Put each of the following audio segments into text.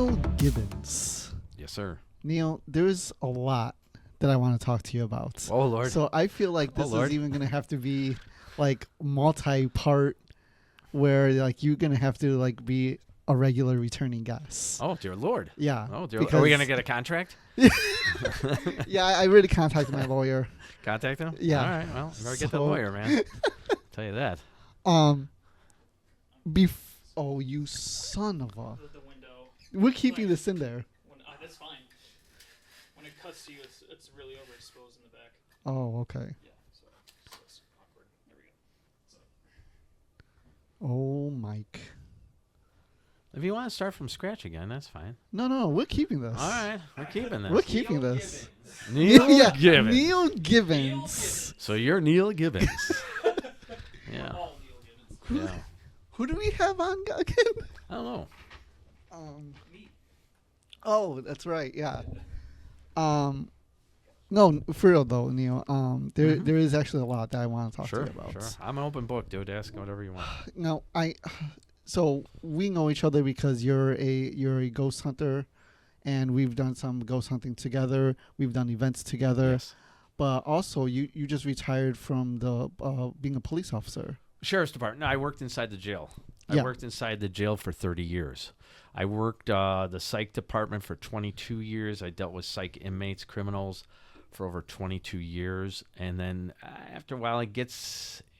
Neal Gibbons. Yes, sir. Neal, there's a lot that I want to talk to you about. Oh, Lord. So I feel like this Lord. is even going to have to be like multi-part where like you're going to have to like be a regular returning guest. Oh, dear Lord. Yeah. Oh, dear. Are we going to get a contract? Yeah, I already contacted my lawyer. Contact him? Yeah. All right. Well, better get the lawyer, man. Tell you that. Oh, you son of a... The window. We're keeping this in there. That's fine. When it cuts to you, it's really overexposed in the back. Oh, okay. Yeah, so it's awkward. There we go. Oh, Mike. If you want to start from scratch again, that's fine. No, we're keeping this. All right. We're keeping this. We're keeping this. Neal Yeah, Gibbons. Neal Gibbons. So you're Neal Gibbons. Yeah. All Neal Gibbons. Yeah. Who do we have on again? I don't know. Me. Oh, that's right. Yeah. No, for real though, Neal. There is actually a lot that I want to talk to you about. Sure. I'm an open book, dude. Ask whatever you want. No, So we know each other because you're a ghost hunter, and we've done some ghost hunting together. We've done events together, Yes. but also you just retired from the being a police officer. Sheriff's Department. No, I worked inside the jail. Yeah. I worked inside the jail for 30 years. I worked the psych department for 22 years. I dealt with psych inmates, criminals for over 22 years. And then after a while,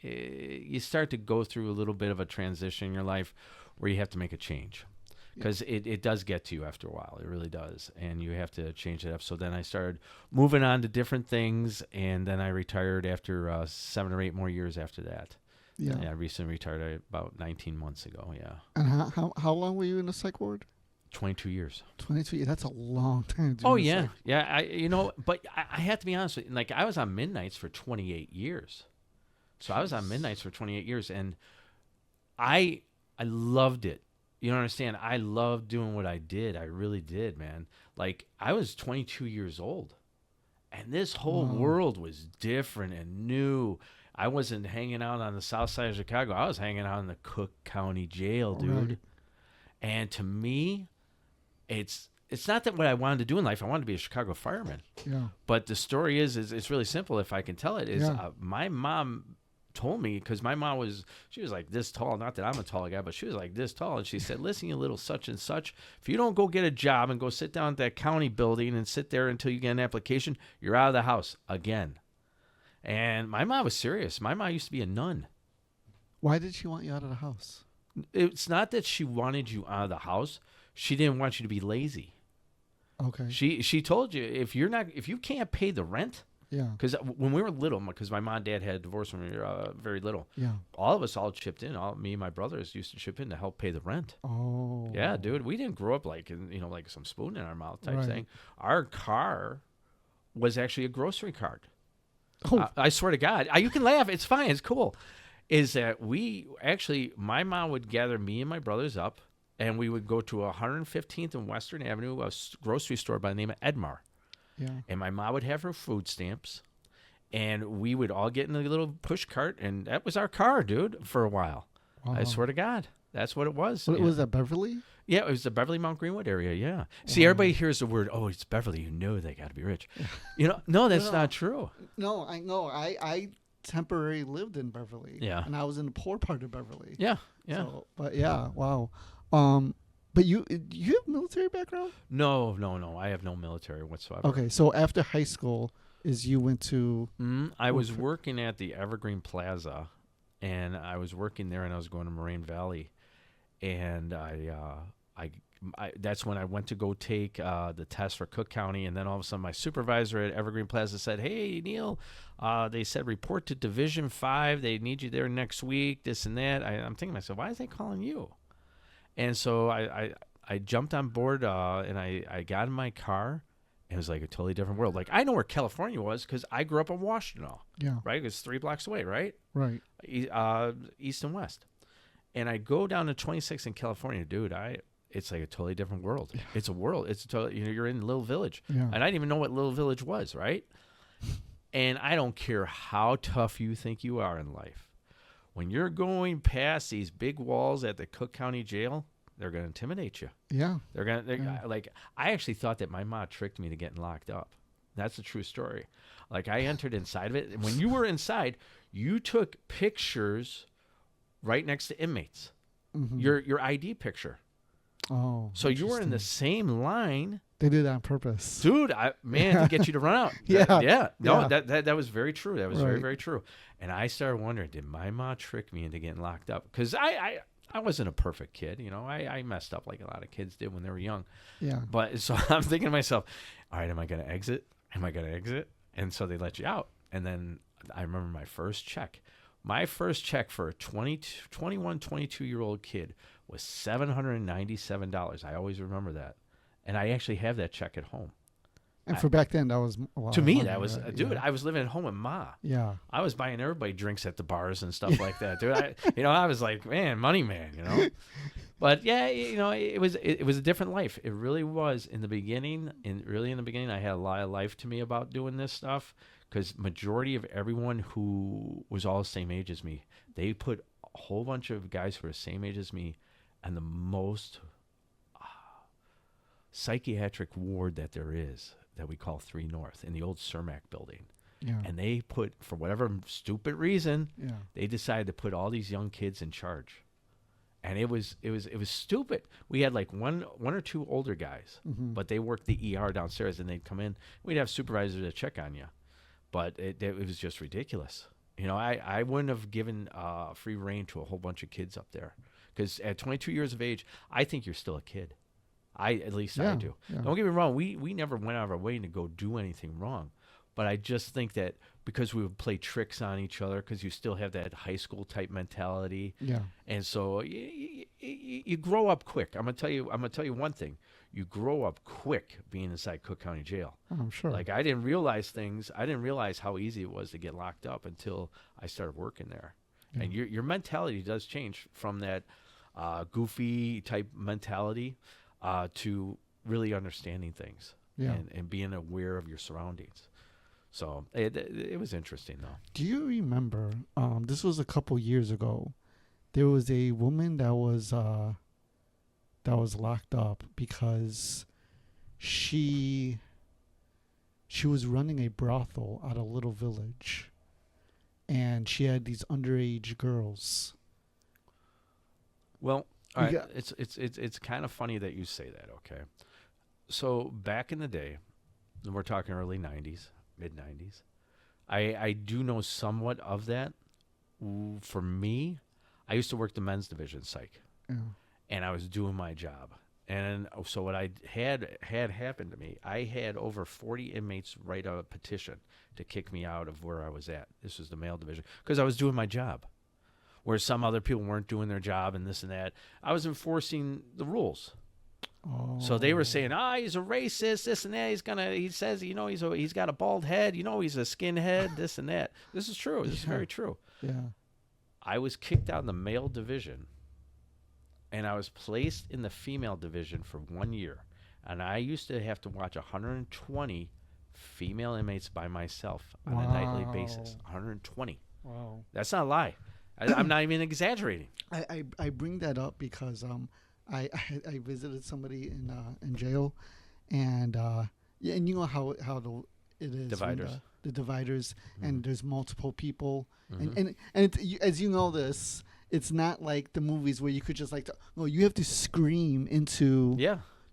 you start to go through a little bit of a transition in your life where you have to make a change. Because it does get to you after a while. It really does. And you have to change it up. So then I started moving on to different things. And then I retired after 7 or 8 more years after that. Yeah. I recently retired about 19 months ago, yeah. And how long were you in the psych ward? 22 years. 22 years. That's a long time. Oh, yeah. Yeah, but I have to be honest with you. Like, I was on midnights for 28 years. So I was on midnights for 28 years, and I loved it. You don't understand? I loved doing what I did. I really did, man. Like, I was 22 years old, and this whole world was different and new. I wasn't hanging out on the south side of Chicago. I was hanging out in the Cook County Jail, dude. Right. And to me, it's not that what I wanted to do in life. I wanted to be a Chicago fireman. Yeah. But the story is it's really simple. If I can tell it, my mom told me, because my mom she was like this tall. Not that I'm a tall guy, but she was like this tall. And she said, "Listen, you little such and such. If you don't go get a job and go sit down at that county building and sit there until you get an application, you're out of the house again." And my mom was serious. My mom used to be a nun. Why did she want you out of the house? It's not that she wanted you out of the house. She didn't want you to be lazy. Okay. She told you if you can't pay the rent, Yeah. because when we were little, because my mom and dad had a divorce when we were very little, Yeah. all of us all chipped in. Me and my brothers used to chip in to help pay the rent. Oh. Yeah, dude, we didn't grow up like like some spoon in our mouth type Right. thing. Our car was actually a grocery cart. Oh. I swear to God, you can laugh. It's fine. It's cool. Is that my mom would gather me and my brothers up, and we would go to 115th and Western Avenue, a grocery store by the name of Edmar. Yeah. And my mom would have her food stamps, and we would all get in a little push cart, and that was our car, dude, for a while. Wow. I swear to God. That's what it was. Was that Beverly? Yeah, it was the Beverly Mount Greenwood area, yeah. See, everybody hears the word, oh, it's Beverly, you know they got to be rich. No, that's not true. No, I know. I temporarily lived in Beverly. Yeah. And I was in the poor part of Beverly. Yeah. So, but yeah, wow. But you have military background? No. I have no military whatsoever. Okay, so after high school you went to... I was working at the Evergreen Plaza, and I was working there, and I was going to Moraine Valley, and I that's when I went to go take the test for Cook County, and then all of a sudden my supervisor at Evergreen Plaza said, "Hey, Neal, they said report to Division 5. They need you there next week, this and that." I'm thinking to myself, why is they calling you? And so I jumped on board, and I got in my car. It was like a totally different world. Like, I know where California was because I grew up in Washington, Yeah. right? It's 3 blocks away, right? Right. East and west. And I go down to 26 in California, dude. It's like a totally different world. Yeah. It's a world. It's a totally, you're in Little Village. Yeah. And I didn't even know what Little Village was, right? And I don't care how tough you think you are in life. When you're going past these big walls at the Cook County Jail, They're going to intimidate you. Yeah. Like, I actually thought that my mom tricked me to getting locked up. That's a true story. Like, I entered inside of it. And when you were inside, you took pictures right next to inmates. Mm-hmm. Your ID picture. Oh. So you were in the same line. They did that on purpose. Dude, to get you to run out. No, that was very true. That was very, very true. And I started wondering, did my mom trick me into getting locked up? Because I wasn't a perfect kid. You know, I messed up like a lot of kids did when they were young. Yeah. But so I'm thinking to myself, all right, am I going to exit? Am I going to exit? And so they let you out. And then I remember my first check. My first check for a 21, 22-year-old kid was $797. I always remember that. And I actually have that check at home. And for back then, that was a lot to of me, money, that was, right? dude, I was living at home with Ma. Yeah. I was buying everybody drinks at the bars and stuff like that, dude. I was like, man, money man, you know. But yeah, it was a different life. It really was in the beginning. In the beginning, I had a lot of life to me about doing this stuff because majority of everyone who was all the same age as me, they put a whole bunch of guys who were the same age as me and the most psychiatric ward that there is that we call 3 North in the old Cermak building. Yeah. And they put, for whatever stupid reason, Yeah. they decided to put all these young kids in charge. And it was stupid. We had like one or two older guys, Mm-hmm. but they worked the ER downstairs and they'd come in. We'd have supervisors to check on you. But it was just ridiculous. You know, I wouldn't have given free reign to a whole bunch of kids up there. Because at 22 years of age, I think you're still a kid. At least I do. Yeah. Don't get me wrong. We never went out of our way to go do anything wrong. But I just think that because we would play tricks on each other, because you still have that high school type mentality. Yeah. And so you grow up quick. I'm gonna tell you one thing. You grow up quick being inside Cook County Jail. Oh, I'm sure. Like I didn't realize things. I didn't realize how easy it was to get locked up until I started working there. Yeah. And your mentality does change from that goofy type mentality to really understanding things and being aware of your surroundings. So it was interesting, though. Do you remember? This was a couple years ago. There was a woman that was locked up because she was running a brothel at a little village, and she had these underage girls. Well, all right. It's kind of funny that you say that. Okay, so back in the day, and we're talking early '90s. Mid-90s. I do know somewhat of that. For me, I used to work the men's division psych, and I was doing my job. And so what I had happened to me, I had over 40 inmates write a petition to kick me out of where I was at. This was the male division because I was doing my job, where some other people weren't doing their job and this and that. I was enforcing the rules. Oh. So they were saying, he's a racist, this and that. He says, he's got a bald head. He's a skinhead, this and that. This is true. This is very true. Yeah. I was kicked out in the male division, and I was placed in the female division for 1 year. And I used to have to watch 120 female inmates by myself on a nightly basis. 120. Wow. That's not a lie. I'm not even exaggerating. I bring that up because I visited somebody in jail, and and you know how it is Dividers. The dividers, Mm-hmm. and there's multiple people, Mhm. and as you know this, it's not like the movies where you could just you have to scream into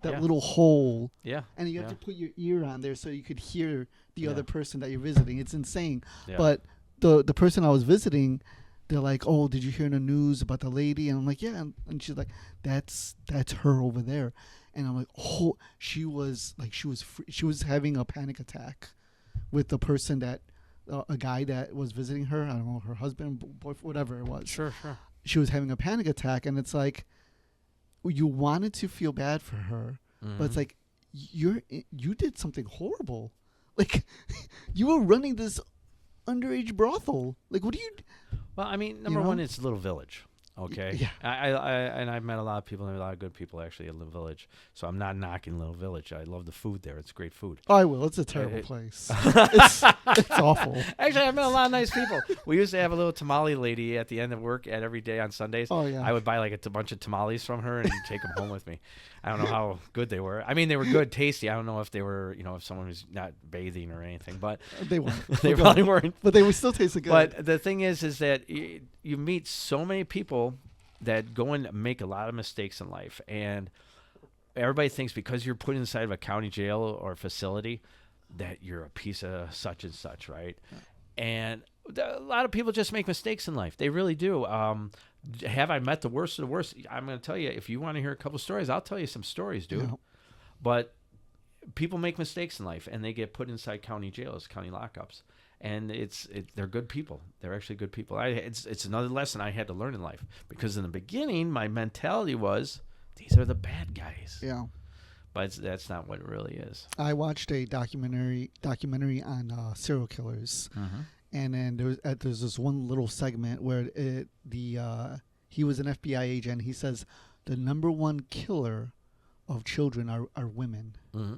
that little hole, and you have to put your ear on there so you could hear the other person that you're visiting. It's insane. Yeah. But the person I was visiting, they're like, "Oh, did you hear in the news about the lady?" And I'm like, "Yeah." And she's like, "That's her over there." And I'm like, "Oh, she was having a panic attack with the person that a guy that was visiting her. I don't know, her husband, boyfriend, whatever it was. Sure. She was having a panic attack, and it's like you wanted to feel bad for her, but it's like you did something horrible. Like you were running this underage brothel. Like, what do you? Well, I mean, number one, it's a little village. Okay. Yeah. And I've met a lot of people, and a lot of good people actually at Little Village. So I'm not knocking Little Village. I love the food there. It's great food. Oh, I will. It's a terrible it- place. It's awful. Actually, I met a lot of nice people. We used to have a little tamale lady at the end of work at every day on Sundays. Oh, yeah. I would buy like a bunch of tamales from her and take them home with me. I don't know how good they were. I mean, they were good, tasty. I don't know if they were, if someone was not bathing or anything, but They weren't. they probably weren't. But they were still tasting good. But the thing is that you meet so many people that go and make a lot of mistakes in life, and everybody thinks because you're put inside of a county jail or facility that you're a piece of such and such, right? And a lot of people just make mistakes in life. They really do. Have I met the worst of the worst? I'm going to tell you, if you want to hear a couple stories, I'll tell you some stories, dude. Yeah. But people make mistakes in life, and they get put inside county jails, county lockups. And they're good people. They're actually good people. It's another lesson I had to learn in life, because in the beginning my mentality was these are the bad guys. Yeah. But that's not what it really is. I watched a documentary on serial killers, and then there's this one little segment where he was an FBI agent. He says the number one killer of children are women. Mm-hmm.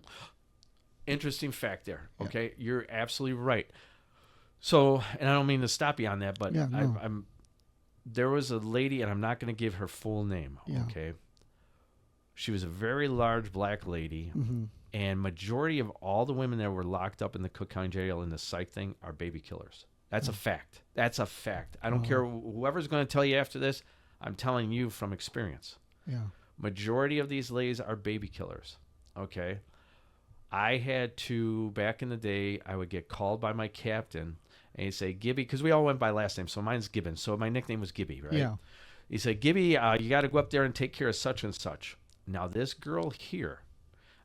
Interesting fact there. Okay, You're absolutely right. So, and I don't mean to stop you on that, but there was a lady, and I'm not going to give her full name. Yeah. Okay. She was a very large black lady, and majority of all the women that were locked up in the Cook County Jail in the psych thing are baby killers. That's a fact. That's a fact. I don't care whoever's going to tell you after this. I'm telling you from experience. Yeah. Majority of these ladies are baby killers. Okay. I had to, back in the day, I would get called by my captain, and he'd say, Gibby, because we all went by last name, so mine's Gibbons, so my nickname was Gibby, right? Yeah. He said, Gibby, you got to go up there and take care of such and such. Now, this girl here,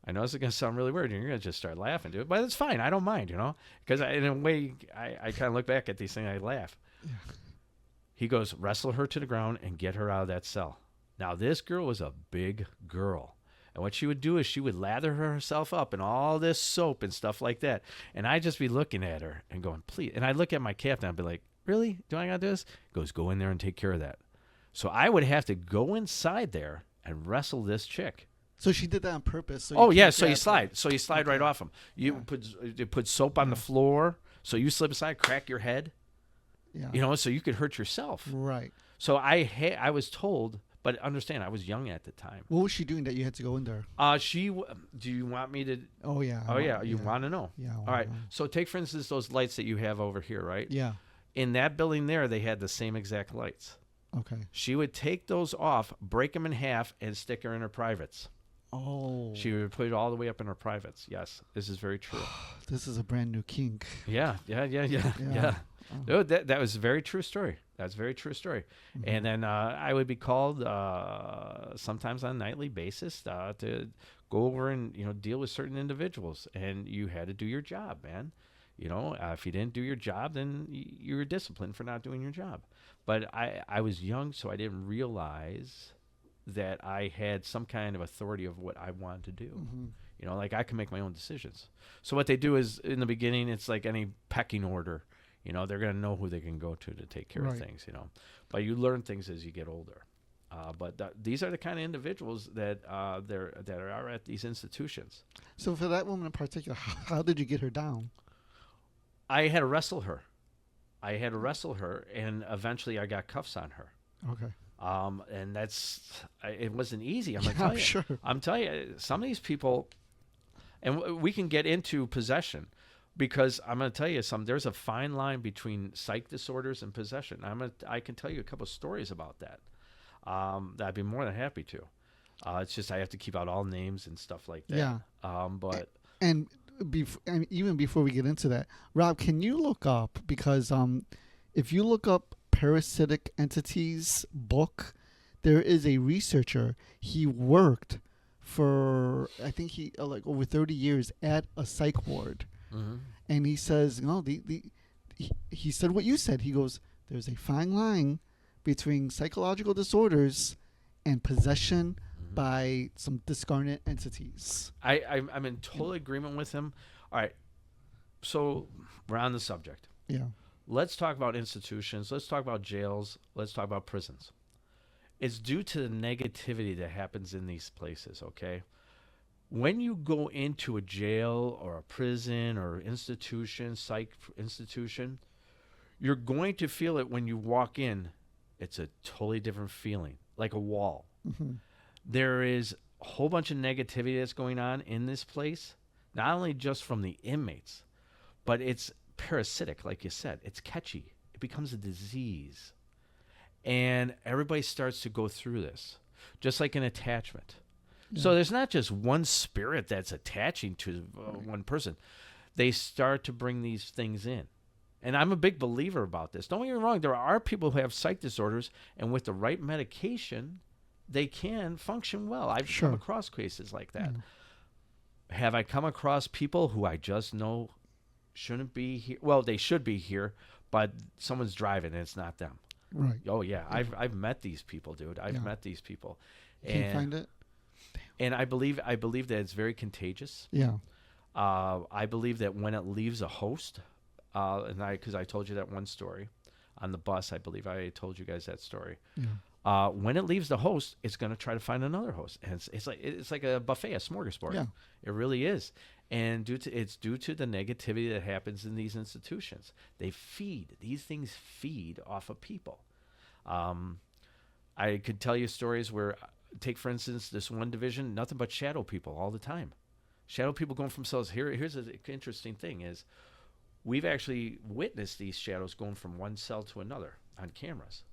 I know this is going to sound really weird, and you're going to just start laughing, dude, but it's fine. I don't mind, because in a way, I kind of look back at these things, I laugh. Yeah. He goes, wrestle her to the ground and get her out of that cell. Now, this girl was a big girl. And what she would do is she would lather herself up in all this soap and stuff like that. And I'd just be looking at her and going, please. And I'd look at my captain. I'd be like, really? Do I got to do this? He goes, go in there and take care of that. So I would have to go inside there and wrestle this chick. So she did that on purpose. So so you slide. So you slide right off them. You put soap on the floor. So you slip aside, crack your head. Yeah. So you could hurt yourself. Right. So I was told... But understand, I was young at the time. What was she doing that you had to go in there? Do you want me to? Oh, yeah. Oh, yeah. You want to know? Yeah. All right. So take, for instance, those lights that you have over here, right? Yeah. In that building there, they had the same exact lights. Okay. She would take those off, break them in half, and stick her in her privates. Oh. She would put it all the way up in her privates. Yes, this is very true. This is a brand new kink. Yeah. Oh, that was a very true story. That's a very true story. Mm-hmm. And then I would be called sometimes on a nightly basis to go over and deal with certain individuals, and you had to do your job, man. If you didn't do your job, then you were disciplined for not doing your job. But I was young, so I didn't realize that I had some kind of authority of what I wanted to do. Mm-hmm. Like I can make my own decisions. So what they do is, in the beginning, it's like any pecking order. They're going to know who they can go to take care of things, But you learn things as you get older. But these are the kind of individuals that are at these institutions. So for that woman in particular, how did you get her down? I had to wrestle her. And eventually I got cuffs on her. Okay. And it wasn't easy. I'm going to tell you. Sure. I'm telling you, some of these people, and we can get into possession. Because I'm going to tell you there's a fine line between psych disorders and possession. I can tell you a couple of stories about that. That I'd be more than happy to. It's just I have to keep out all names and stuff like that. Yeah. But and even before we get into that, Rob, can you look up, because if you look up Parasitic Entities book, there is a researcher. He worked for like over 30 years at a psych ward. Mm-hmm. And he says, he said what you said. He goes, there's a fine line between psychological disorders and possession by some discarnate entities. I'm in total agreement with him. All right. So we're on the subject. Yeah. Let's talk about institutions. Let's talk about jails. Let's talk about prisons. It's due to the negativity that happens in these places, okay? When you go into a jail or a prison or institution, psych institution, you're going to feel it when you walk in. It's a totally different feeling, like a wall. Mm-hmm. There is a whole bunch of negativity that's going on in this place, not only just from the inmates, but it's parasitic, like you said. It's catchy. It becomes a disease. And everybody starts to go through this, just like an attachment. Yeah. So there's not just one spirit that's attaching to one person. They start to bring these things in. And I'm a big believer about this. Don't get me wrong. There are people who have psych disorders, and with the right medication, they can function well. I've Sure. come across cases like that. Have I come across people who I just know shouldn't be here? Well, they should be here, but someone's driving and it's not them. Right. Oh yeah, I've met these people, dude. I've Yeah. met these people, Can you find it? and I believe that it's very contagious. Yeah. I believe that when it leaves a host, because I told you that one story on the bus, I believe I told you guys that story. Yeah. When it leaves the host, it's going to try to find another host, and it's like a buffet, a smorgasbord. Yeah. It really is, and it's due to the negativity that happens in these institutions. These things feed off of people. I could tell you stories where, take for instance, this one division, nothing but shadow people all the time. Shadow people going from cells. Here's the interesting thing is, we've actually witnessed these shadows going from one cell to another on cameras.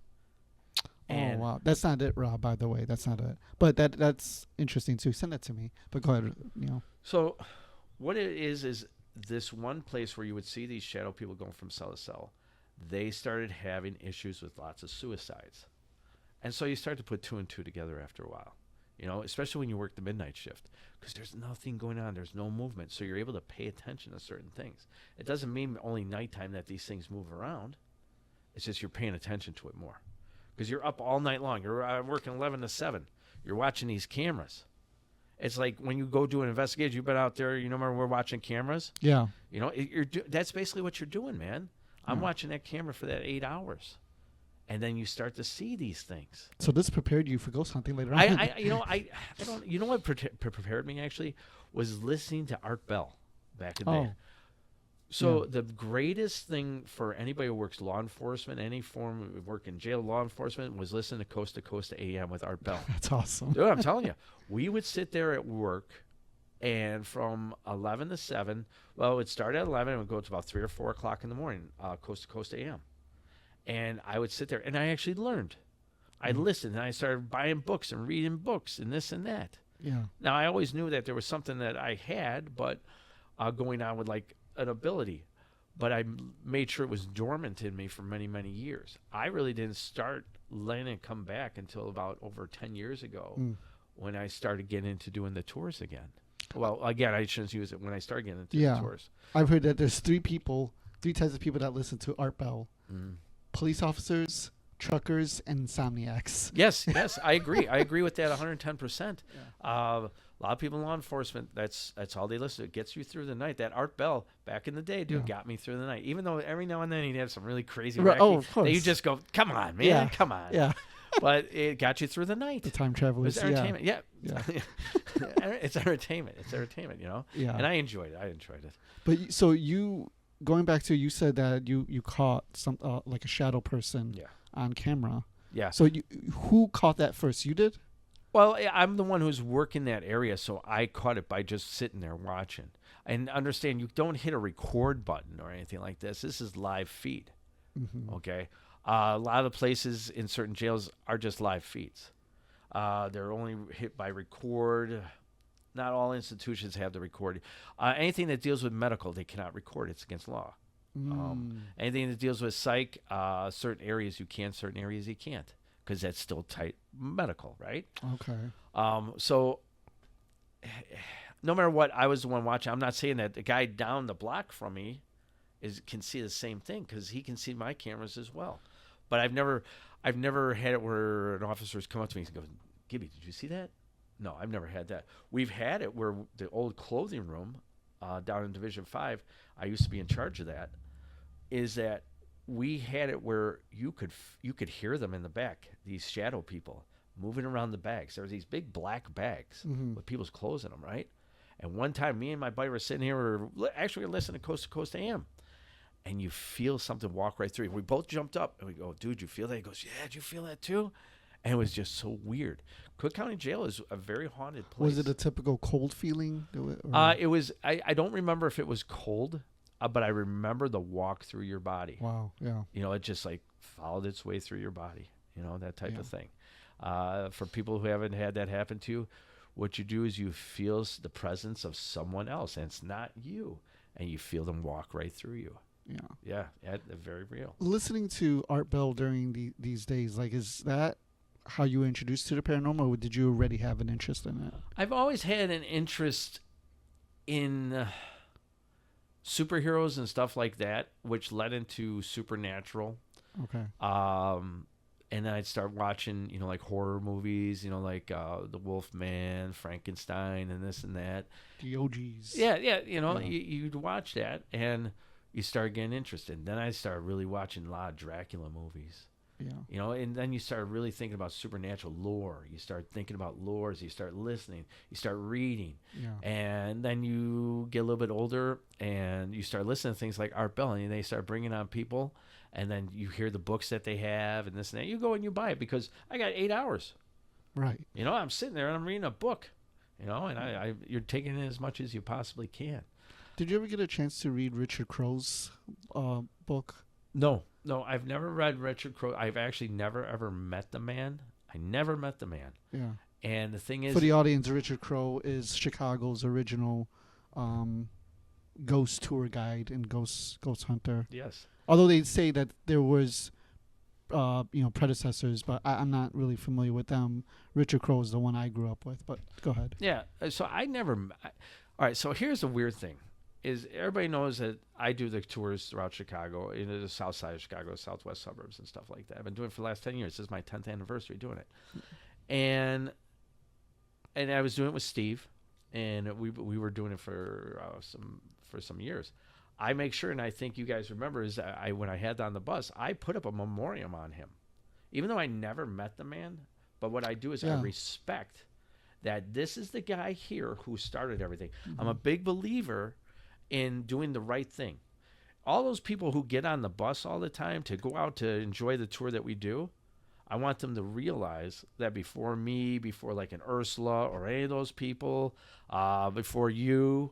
Oh wow, that's not it, Rob. By the way, that's not it. But that's interesting too. Send that to me. But go ahead, Neal. So, what it is this one place where you would see these shadow people going from cell to cell. They started having issues with lots of suicides, and so you start to put two and two together after a while. You know, especially when you work the midnight shift, because there's nothing going on. There's no movement, so you're able to pay attention to certain things. It doesn't mean only nighttime that these things move around. It's just you're paying attention to it more. Because you're up all night long. You're working 11 to 7. You're watching these cameras. It's like when you go do an investigation, you've been out there, you know, remember we're watching cameras? Yeah. You know, that's basically what you're doing, man. I'm watching that camera for that 8 hours. And then you start to see these things. So this prepared you for ghost hunting later on. I don't, you know what prepared me actually was listening to Art Bell back in the day. So the greatest thing for anybody who works law enforcement, any form of work in jail, law enforcement, was listening to Coast AM with Art Bell. That's awesome. Dude, I'm telling you, we would sit there at work, and from 11 to 7, well, it would start at 11 and it would go to about 3 or 4 o'clock in the morning, Coast AM. And I would sit there, and I actually learned. I listened, and I started buying books and reading books and this and that. Yeah. Now, I always knew that there was something that I had, but going on with like an ability, but I made sure it was dormant in me for many, many years. I really didn't start letting it come back until about over 10 years ago when I started getting into doing the tours again. Well, again, I shouldn't use it when I started getting into the tours. I've heard that there's three types of people that listen to Art Bell. Police officers, truckers, and insomniacs. Yes, I agree. I agree with that 110%. A lot of people in law enforcement, that's all they listen to. It gets you through the night. That Art Bell, back in the day, dude, got me through the night. Even though every now and then he'd have some really crazy wacky, of course. that you just go, come on, man, come on. Yeah. But it got you through the night. The time travelers. It was entertainment. Yeah. It's entertainment. It's entertainment, you know? Yeah. And I enjoyed it. But so going back to, you said that you caught some like a shadow person on camera. Yeah. So who caught that first? You did? Well, I'm the one who's working that area, so I caught it by just sitting there watching. And understand, you don't hit a record button or anything like this. This is live feed, okay? A lot of the places in certain jails are just live feeds. They're only hit by record. Not all institutions have the record. Anything that deals with medical, they cannot record. It's against law. Anything that deals with psych, certain areas you can, certain areas you can't, because that's still tight medical, right? Okay. So no matter what, I was the one watching. I'm not saying that the guy down the block from me can see the same thing, because he can see my cameras as well. But I've never had it where an officer's come up to me and goes, "Gibby, did you see that?" No, I've never had that. We've had it where the old clothing room down in Division 5, I used to be in charge of that, is that we had it where you could hear them in the back, these shadow people, moving around the bags. There were these big black bags Mm-hmm. with people's clothes in them, right? And one time, me and my buddy were sitting here, actually listening to Coast AM, and you feel something walk right through you. We both jumped up, and we go, dude, you feel that? He goes, yeah, did you feel that too? And it was just so weird. Cook County Jail is a very haunted place. Was it a typical cold feeling? It was, I don't remember if it was cold, but I remember the walk through your body. Wow, yeah. You know, it just like followed its way through your body, you know, that type Yeah. of thing. For people who haven't had that happen to you, what you do is you feel the presence of someone else, and it's not you, and you feel them walk right through you. Yeah. Yeah, very real. Listening to Art Bell during these days, like, is that how you were introduced to the paranormal, or did you already have an interest in it? I've always had an interest in superheroes and stuff like that, which led into supernatural. Okay. And then I'd start watching, you know, like horror movies, you know, like The Wolfman, Frankenstein, and this and that. The OGs. Yeah, you know, Yeah. you'd watch that, and you start getting interested. Then I started really watching a lot of Dracula movies. Yeah. You know, and then you start really thinking about supernatural lore. You start thinking about lores. You start listening. You start reading. Yeah. And then you get a little bit older, and you start listening to things like Art Bell, and they start bringing on people. And then you hear the books that they have and this and that. You go and you buy it because I got 8 hours. Right. You know, I'm sitting there and I'm reading a book. You know, and you're taking in as much as you possibly can. Did you ever get a chance to read Richard Crow's book? No, I've never read Richard Crow. I've actually never ever met the man. I never met the man. Yeah. And the thing is, For the audience, Richard Crow is Chicago's original ghost tour guide and ghost hunter. yes. Although they say that there was, predecessors, but I'm not really familiar with them. Richard Crow is the one I grew up with. But go ahead. Yeah. So I never. All right. So here's the weird thing: is everybody knows that I do the tours throughout Chicago, the south side of Chicago, southwest suburbs, and stuff like that. I've been doing it for the last 10 years. This is my 10th anniversary doing it, and I was doing it with Steve, and we were doing it for some years. I make sure, and I think you guys remember, is when I had on the bus, I put up a memoriam on him, even though I never met the man. But what I do is I respect that this is the guy here who started everything. Mm-hmm. I'm a big believer in doing the right thing. All those people who get on the bus all the time to go out to enjoy the tour that we do, I want them to realize that before me, before like an Ursula or any of those people, before you,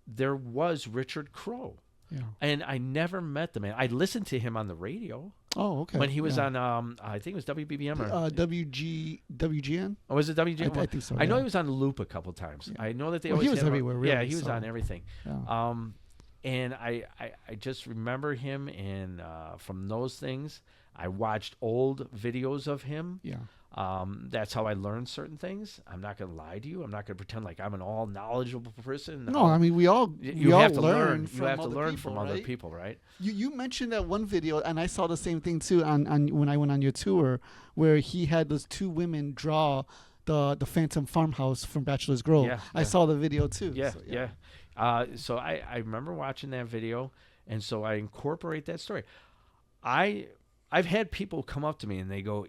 there was Richard Crow. Yeah. And I never met the man. I listened to him on the radio. Oh, okay. When he was on, I think it was WBBM or WGN. Oh, was it WGN? I think so. I know yeah. he was on Loop a couple times. Yeah. I know that they Well, always he was had him on- everywhere, Yeah, really, he was so- on everything. Yeah. And I just remember him, and from those things, I watched old videos of him. Yeah. That's how I learned certain things. I'm not going to lie to you. I'm not going to pretend like I'm an all knowledgeable person. No, I mean we all have to learn. learn. From You have to other learn people, from other right? people, right? You mentioned that one video, and I saw the same thing too on when I went on your tour, where he had those two women draw the Phantom Farmhouse from Bachelor's Grove. Yeah, I yeah. saw the video too. Yeah, so, yeah. So I remember watching that video, and so I incorporate that story. I've had people come up to me and they go,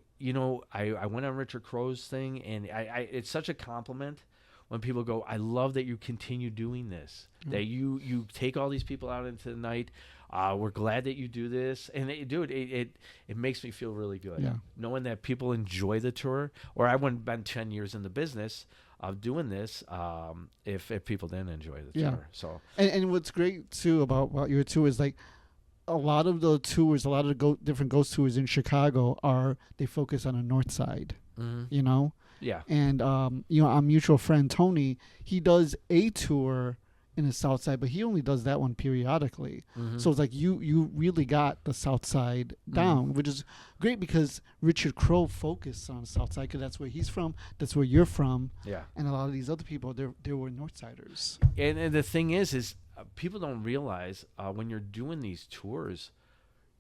I went on Richard Crow's thing, and it's such a compliment when people go, I love that you continue doing this, that you take all these people out into the night. We're glad that you do this, and it makes me feel really good, Yeah. knowing that people enjoy the tour. Or I wouldn't have been 10 years in the business of doing this if people didn't enjoy the tour. So and what's great too about your tour is like a lot of the tours, a lot of the different ghost tours in Chicago they focus on the north side. mm-hmm. Yeah. And our mutual friend Tony, he does a tour in the south side, but he only does that one periodically. Mm-hmm. So it's like you really got the south side down, which is great because Richard Crow focused on the south side because that's where he's from, that's where you're from. Yeah. And a lot of these other people, they were north siders. And the thing is people don't realize when you're doing these tours,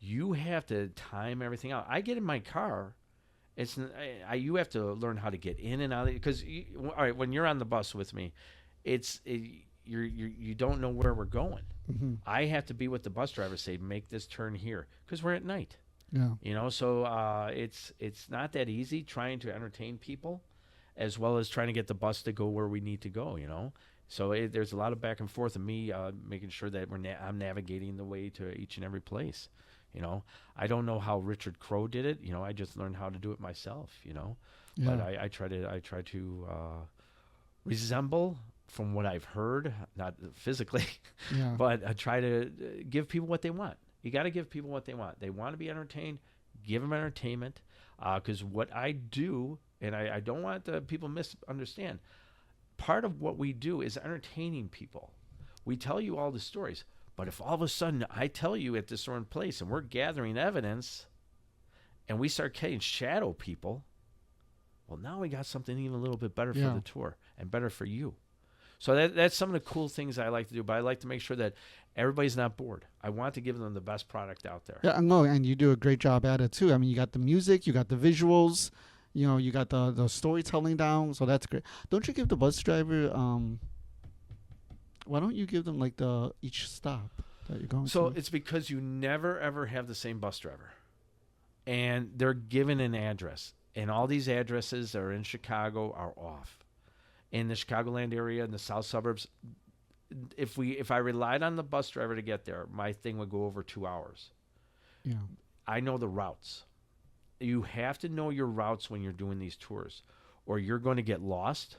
you have to time everything out. I get in my car. You have to learn how to get in and out because all right, when you're on the bus with me, you don't know where we're going. Mm-hmm. I have to be with the bus driver, say make this turn here because we're at night. Yeah. You know, so it's not that easy trying to entertain people, as well as trying to get the bus to go where we need to go. You know, so there's a lot of back and forth of me making sure that I'm navigating the way to each and every place. You know, I don't know how Richard Crowe did it. You know, I just learned how to do it myself. You know, but Yeah. I try to resemble from what I've heard, not physically, Yeah. but I try to give people what they want. You got to give people what they want. They want to be entertained. Give them entertainment. Because what I do, and I don't want the people misunderstand, part of what we do is entertaining people. We tell you all the stories. But if all of a sudden I tell you at this certain place and we're gathering evidence and we start getting shadow people, well, now we got something even a little bit better for the tour and better for you. So that's some of the cool things I like to do, but I like to make sure that everybody's not bored. I want to give them the best product out there. Yeah, I know, and you do a great job at it too. I mean, you got the music, you got the visuals, you know, you got the storytelling down, so that's great. Don't you give the bus driver why don't you give them like each stop that you're going to? So it's because you never ever have the same bus driver. And they're given an address, and all these addresses that are in Chicago are off. In the Chicagoland area, in the south suburbs, if I relied on the bus driver to get there, my thing would go over 2 hours. Yeah. I know the routes. You have to know your routes when you're doing these tours, or you're going to get lost,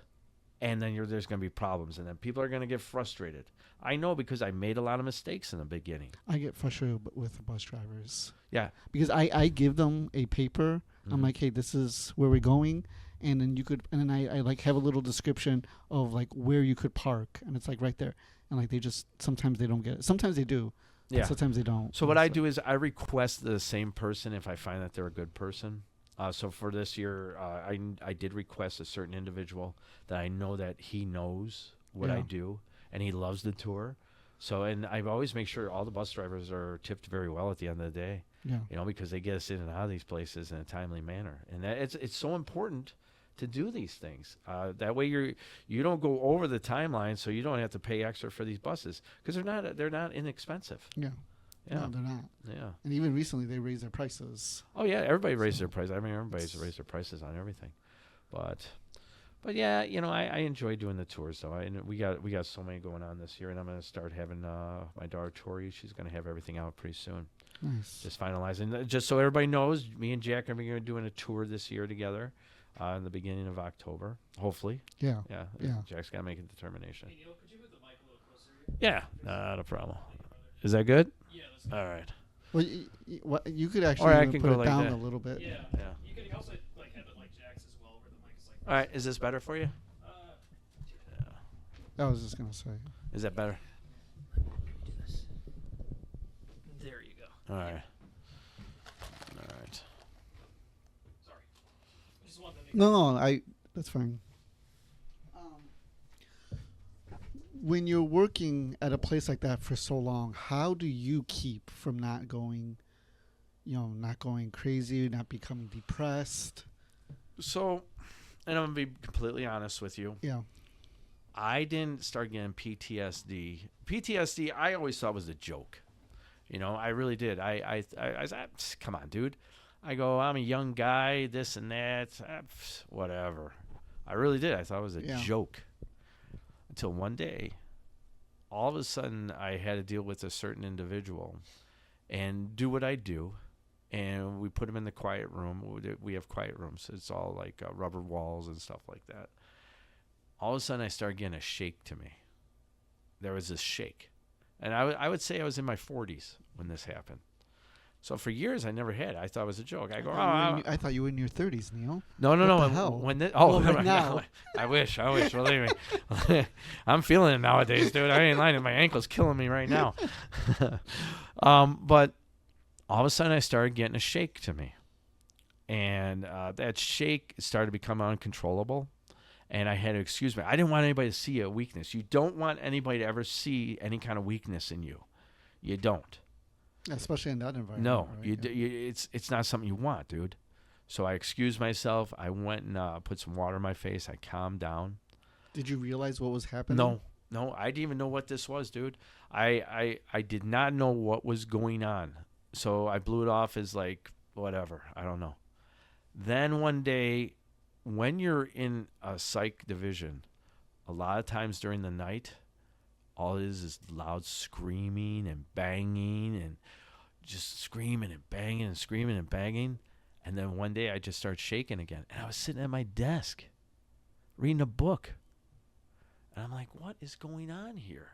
and then there's going to be problems, and then people are going to get frustrated. I know because I made a lot of mistakes in the beginning. I get frustrated with the bus drivers. Yeah. Because I give them a paper. I'm like, hey, this is where we're going. And then I like have a little description of like where you could park. And it's like right there. And like sometimes they don't get it. Sometimes they do. Yeah. Sometimes they don't. So what I do is I request the same person if I find that they're a good person. So for this year, I did request a certain individual that I know that he knows what I do and he loves the tour. So, and I always make sure all the bus drivers are tipped very well at the end of the day. Yeah. You know, because they get us in and out of these places in a timely manner, and it's so important to do these things. That way you don't go over the timeline, so you don't have to pay extra for these buses because they're not inexpensive. Yeah. Yeah. No, they're not. Yeah. And even recently they raised their prices. Oh yeah, everybody raised their prices. I mean, everybody's raised their prices on everything, but yeah, you know, I enjoy doing the tours though. We got so many going on this year, and I'm gonna start having my daughter Tori. She's gonna have everything out pretty soon. Nice. Just finalizing. Just so everybody knows, me and Jack are going to be doing a tour this year together in the beginning of October, hopefully. Yeah. Yeah. Yeah. Jack's got to make a determination. Hey, Neil, could you move the mic a little closer to you? Yeah, not a problem. Is that good? Yeah, that's good. All right. Well, you could actually I even can put go it like down that. a little bit. Yeah. Yeah. You can also like have it like Jack's as well, where the mic is like. All right. Is this better for you? I was just gonna say. Is that better? Do this. There you go. All right. All right. Sorry. I just wanted to make No, that's fine. When you're working at a place like that for so long, how do you keep from not going crazy, not becoming depressed? So, and I'm going to be completely honest with you. Yeah. I didn't start getting PTSD. PTSD, I always thought was a joke. You know, I really did. I said, come on, dude. I go, I'm a young guy, this and that, whatever. I really did. I thought it was a joke. Until one day, all of a sudden, I had to deal with a certain individual and do what I do. And we put him in the quiet room. We have quiet rooms. It's all like rubber walls and stuff like that. All of a sudden, I started getting a shake to me. There was this shake. And I would say I was in my 40s when this happened. So for years, I never had it. I thought it was a joke. I go, I thought you were in your 30s, Neil. No. What the hell? Right now. I wish. Believe me. I'm feeling it nowadays, dude. I ain't lying. My ankle's killing me right now. But all of a sudden, I started getting a shake to me. And that shake started to become uncontrollable. And I had to excuse me. I didn't want anybody to see a weakness. You don't want anybody to ever see any kind of weakness in you. You don't. Especially in that environment. No, right? it's not something you want, dude. So I excused myself. I went and put some water in my face. I calmed down. Did you realize what was happening? No, I didn't even know what this was, dude. I did not know what was going on. So I blew it off as like whatever. I don't know. Then one day, when you're in a psych division, a lot of times during the night, all it is loud screaming and banging and just screaming and banging and screaming and banging. And then one day I just started shaking again. And I was sitting at my desk reading a book. And I'm like, what is going on here?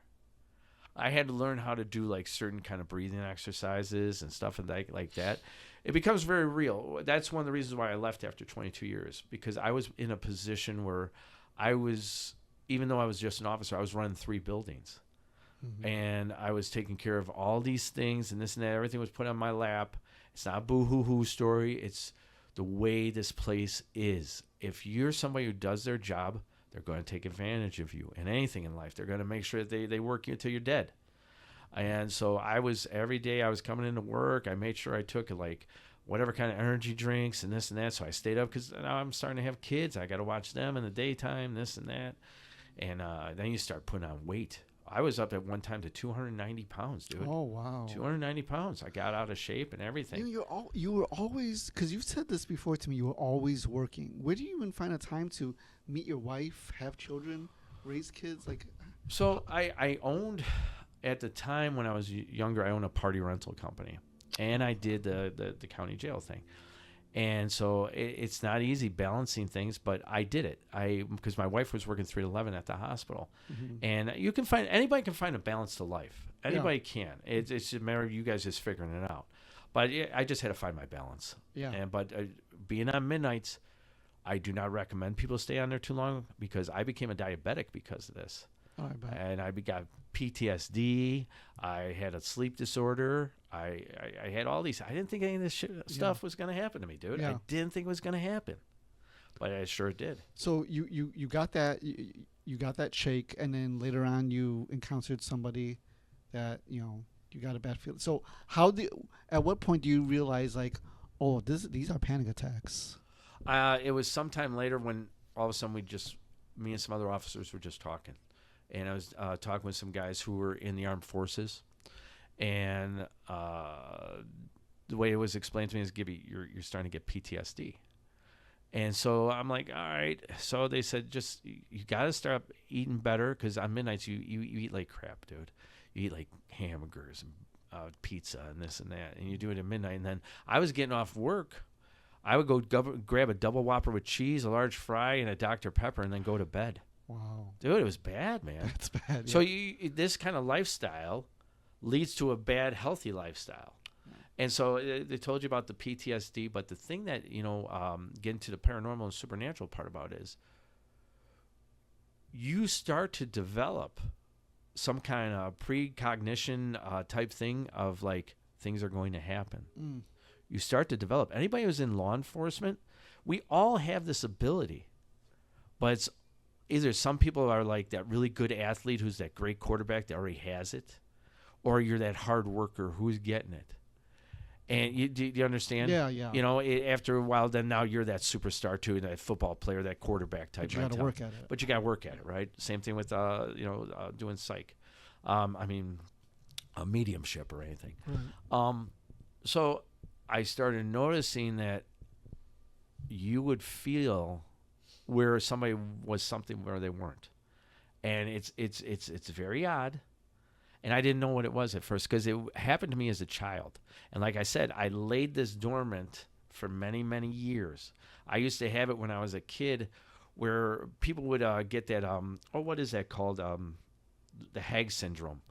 I had to learn how to do like certain kind of breathing exercises and stuff and like that. It becomes very real. That's one of the reasons why I left after 22 years, because I was in a position where I was, even though I was just an officer, I was running 3 buildings. Mm-hmm. And I was taking care of all these things and this and that. Everything was put on my lap. It's not a boo-hoo-hoo story. It's the way this place is. If you're somebody who does their job, they're going to take advantage of you. And anything in life, they're going to make sure that they work you until you're dead. And so every day I was coming into work, I made sure I took like whatever kind of energy drinks and this and that. So I stayed up because now I'm starting to have kids. I got to watch them in the daytime, this and that. And then you start putting on weight. I was up at one time to 290 pounds, dude. Oh, wow. 290 pounds. I got out of shape and everything. You were always, because you've said this before to me, you were always working. Where do you even find a time to meet your wife, have children, raise kids? So I owned, at the time when I was younger, I owned a party rental company. And I did the county jail thing. And so it's not easy balancing things, but I did it. Because my wife was working 3 to 11 at the hospital. Mm-hmm. And anybody can find a balance to life. Anybody can. It's just a matter of you guys just figuring it out. But I just had to find my balance. Yeah. But being on midnights, I do not recommend people stay on there too long, because I became a diabetic because of this. Oh, I bet. And I got PTSD. I had a sleep disorder. I had all these. I didn't think any of this stuff was going to happen to me, dude. Yeah. I didn't think it was going to happen, but I sure did. So you got that you got that shake, and then later on you encountered somebody that you got a bad feeling. So at what point do you realize these are panic attacks? It was sometime later when all of a sudden me and some other officers were just talking. And I was talking with some guys who were in the armed forces, and the way it was explained to me is, Gibby, you're starting to get PTSD. And so I'm like, all right. So they said, just you got to start eating better, because on midnights you eat like crap, dude. You eat like hamburgers and pizza and this and that, and you do it at midnight. And then I was getting off work. I would go grab a double Whopper with cheese, a large fry, and a Dr. Pepper, and then go to bed. Wow. Dude, it was bad, man. That's bad. Yeah. So this kind of lifestyle leads to a bad, healthy lifestyle. And so they told you about the PTSD, but the thing that, getting to the paranormal and supernatural part about is you start to develop some kind of precognition type thing of like things are going to happen. Mm. You start to develop. Anybody who's in law enforcement, we all have this ability, but it's either some people are like that really good athlete who's that great quarterback that already has it, or you're that hard worker who's getting it. And do you understand? Yeah. After a while, then now you're that superstar too, that football player, that quarterback type. But you got to work at it. But you got to work at it, right? Same thing with doing psych. A mediumship or anything. Right. So I started noticing that you would feel where somebody was something where they weren't, and it's very odd, and I didn't know what it was at first, because it happened to me as a child, and like I said, I laid this dormant for many, many years. I used to have it when I was a kid, where people would get that what is that called, the hag syndrome,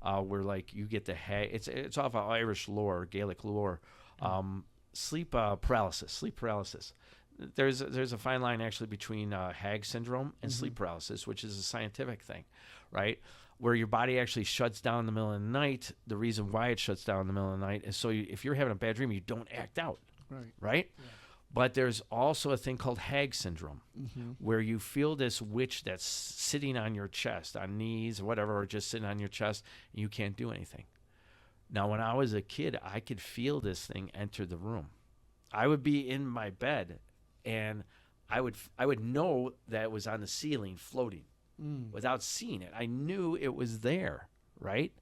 where like you get the hag. It's off of Irish lore, Gaelic lore, sleep paralysis. There's a fine line actually between hag syndrome and sleep paralysis, which is a scientific thing, right? Where your body actually shuts down in the middle of the night. The reason why it shuts down in the middle of the night is so if you're having a bad dream, you don't act out, right? Yeah. But there's also a thing called hag syndrome, where you feel this witch that's sitting on your chest, on knees or whatever, or just sitting on your chest, and you can't do anything. Now, when I was a kid, I could feel this thing enter the room. I would be in my bed, and I would know that it was on the ceiling floating without seeing it. I knew it was there, right?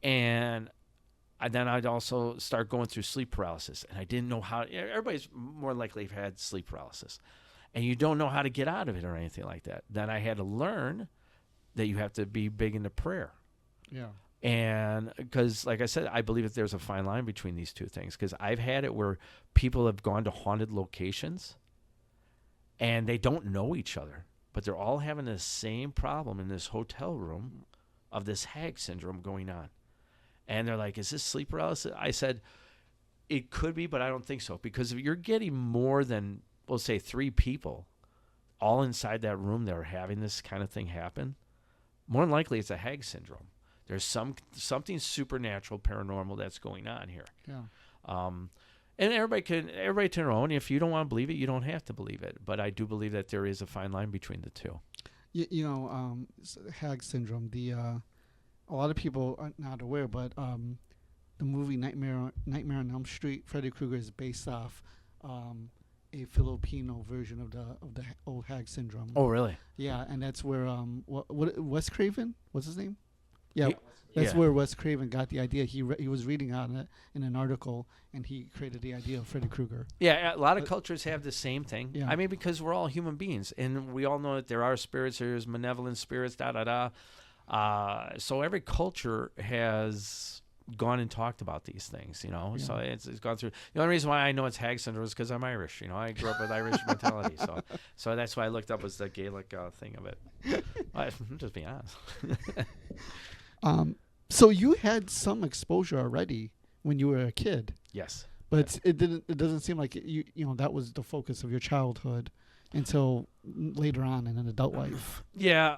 And then I'd also start going through sleep paralysis, and I didn't know how. Everybody's more likely have had sleep paralysis, and you don't know how to get out of it or anything like that. Then I had to learn that you have to be big into prayer. Yeah. And because, like I said, I believe that there's a fine line between these two things, because I've had it where people have gone to haunted locations and they don't know each other, but they're all having the same problem in this hotel room of this hag syndrome going on. And they're like, is this sleep paralysis? I said, it could be, but I don't think so. Because if you're getting more than, we'll say, 3 people all inside that room that are having this kind of thing happen, more than likely it's a hag syndrome. There's something supernatural, paranormal that's going on here. Yeah. And everybody to their own. If you don't want to believe it, you don't have to believe it. But I do believe that there is a fine line between the two. Hag syndrome. A lot of people are not aware, but the movie Nightmare on Elm Street, Freddy Krueger is based off a Filipino version of the old hag syndrome. Oh, really? Yeah, and that's where what Wes Craven, what's his name? Yeah, that's yeah. where Wes Craven got the idea. He was reading on it in an article, and he created the idea of Freddy Krueger. Yeah, a lot of cultures have the same thing. Yeah. I mean, because we're all human beings, and we all know that there are spirits, there's malevolent spirits, so every culture has gone and talked about these things, you know. Yeah. So it's gone through. The only reason why I know it's hag syndrome is because I'm Irish. You know, I grew up with Irish mentality, so that's why I looked up was the Gaelic thing of it. I'm just being honest. So you had some exposure already when you were a kid, Yes. but it doesn't seem like you know that was the focus of your childhood until later on in an adult life. Yeah.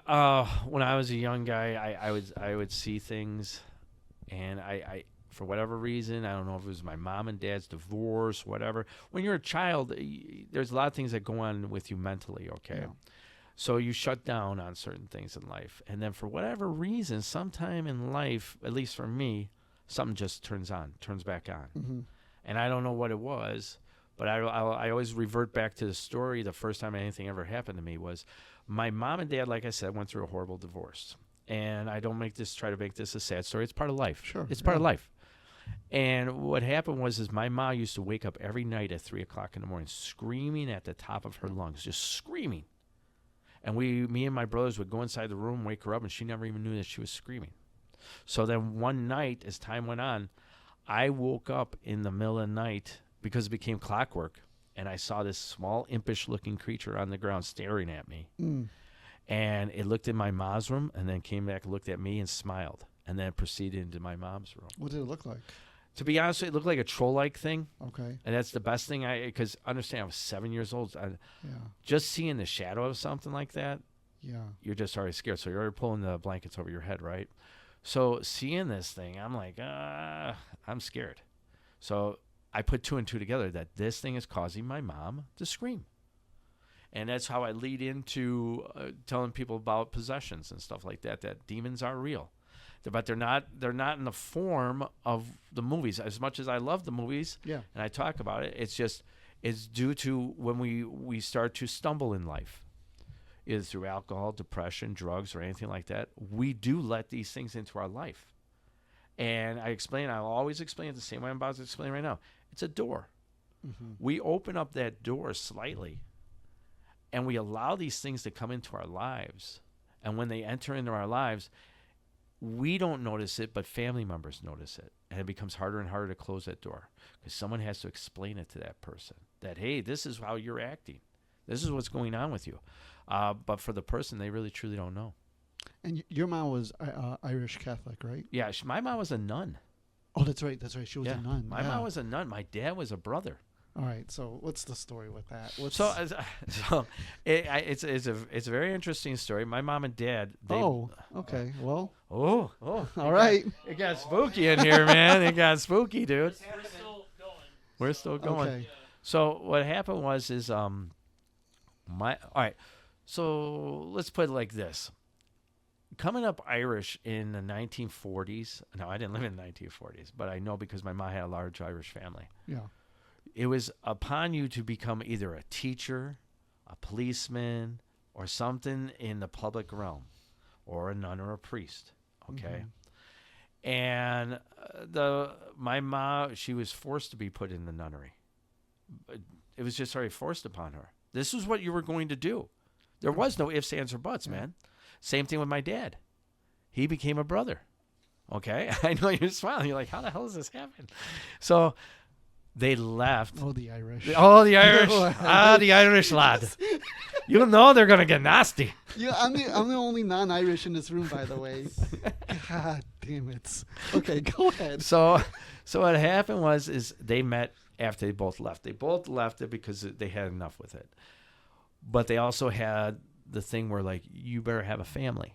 When I was a young guy, I would see things, and I for whatever reason, I don't know if it was my mom and dad's divorce, whatever. When you're a child, there's a lot of things that go on with you mentally. Okay. Yeah. So you shut down on certain things in life. And then for whatever reason, sometime in life, at least for me, something just turns back on. Mm-hmm. And I don't know what it was, but I always revert back to the story. The first time anything ever happened to me was my mom and dad, like I said, went through a horrible divorce. And I don't try to make this a sad story. It's part of life. Sure. It's part of life. And what happened was my mom used to wake up every night at 3 o'clock in the morning screaming at the top of her lungs, just screaming. And me and my brothers would go inside the room, wake her up, and she never even knew that she was screaming. So then one night, as time went on, I woke up in the middle of the night because it became clockwork, and I saw this small, impish-looking creature on the ground staring at me. Mm. And it looked in my mom's room, and then came back, looked at me, and smiled, and then proceeded into my mom's room. What did it look like? To be honest, it looked like a troll-like thing. Okay. And that's the best thing because understand, I was 7 years old. Yeah. Just seeing the shadow of something like that, Yeah. you're just already scared. So you're already pulling the blankets over your head, right? So seeing this thing, I'm like, I'm scared. So I put 2 and 2 together that this thing is causing my mom to scream. And that's how I lead into telling people about possessions and stuff like that, that demons are real. But they're not in the form of the movies. As much as I love the movies, Yeah. and I talk about it, it's due to when we start to stumble in life, either through alcohol, depression, drugs, or anything like that. We do let these things into our life. And I'll always explain it the same way I'm about to explain right now. It's a door. Mm-hmm. We open up that door slightly, and we allow these things to come into our lives. And when they enter into our lives, we don't notice it, but family members notice it. And it becomes harder and harder to close that door because someone has to explain it to that person that, hey, this is how you're acting. This is what's going on with you. But for the person, they really, truly don't know. And your mom was Irish Catholic, right? Yeah, my mom was a nun. Oh, that's right. That's right. She was a nun. My mom was a nun. My dad was a brother. All right. So what's the story with that? It's a very interesting story. My mom and dad. Okay. Well. Oh. All right. It got spooky in here, man. It got spooky, dude. We're still going. We're still going. Okay. So what happened was all right. So let's put it like this. Coming up Irish in the 1940s. No, I didn't live in the 1940s, but I know because my mom had a large Irish family. Yeah. It was upon you to become either a teacher, a policeman, or something in the public realm, or a nun or a priest. Okay. And my mom, she was forced to be put in the nunnery. It was just already forced upon her. This is what you were going to do. There was no ifs, ands, or buts, man. Same thing with my dad. He became a brother. Okay? I know you're smiling. You're like, how the hell does this happen? So they left. Oh, the Irish. The Irish. The Irish lad. You know they're going to get nasty. Yeah, I'm the only non-Irish in this room, by the way. God damn it. Okay, go ahead. So what happened is they met after they both left. They both left it because they had enough with it. But they also had the thing where, like, you better have a family.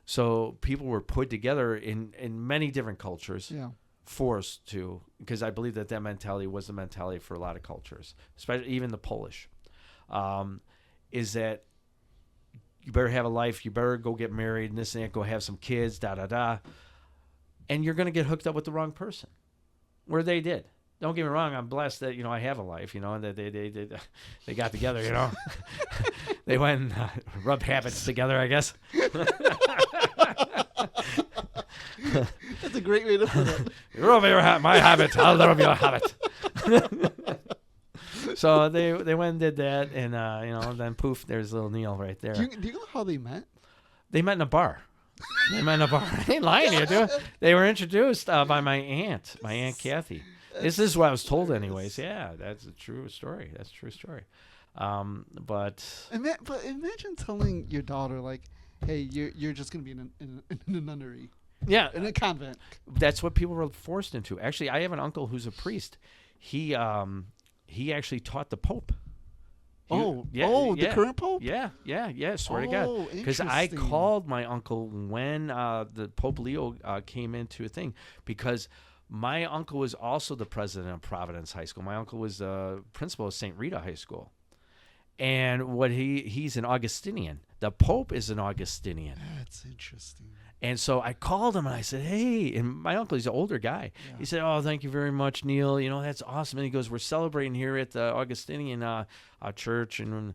So people were put together in many different cultures, forced to, because I believe that mentality was the mentality for a lot of cultures, especially even the Polish, is that you better have a life, you better go get married, and this and that, go have some kids, da-da-da, and you're going to get hooked up with the wrong person, where they did. Don't get me wrong, I'm blessed that, I have a life, and that they got together, They went and rubbed habits together, I guess. That's a great way to put it. You rub my habit, I'll rub your habit. So they went and did that, and then poof, there's little Neal right there. Do you know how they met? They met in a bar. I ain't lying to you, dude. They were introduced by my aunt Kathy. This is what I was told, anyways. Yeah, that's a true story. But imagine telling your daughter, like, hey, you're just gonna be in a nunnery. Yeah, in a convent. That's what people were forced into. Actually, I have an uncle who's a priest. He actually taught the Pope. The current Pope? Yeah. Swear to God. Because I called my uncle when the Pope Leo came into a thing, because my uncle was also the president of Providence High School. My uncle was the principal of St. Rita High School. And he's an Augustinian. The Pope is an Augustinian. That's interesting. And so I called him and I said, hey, and my uncle, he's an older guy. Yeah. He said, oh, thank you very much, Neal. That's awesome. And he goes, we're celebrating here at the Augustinian church. And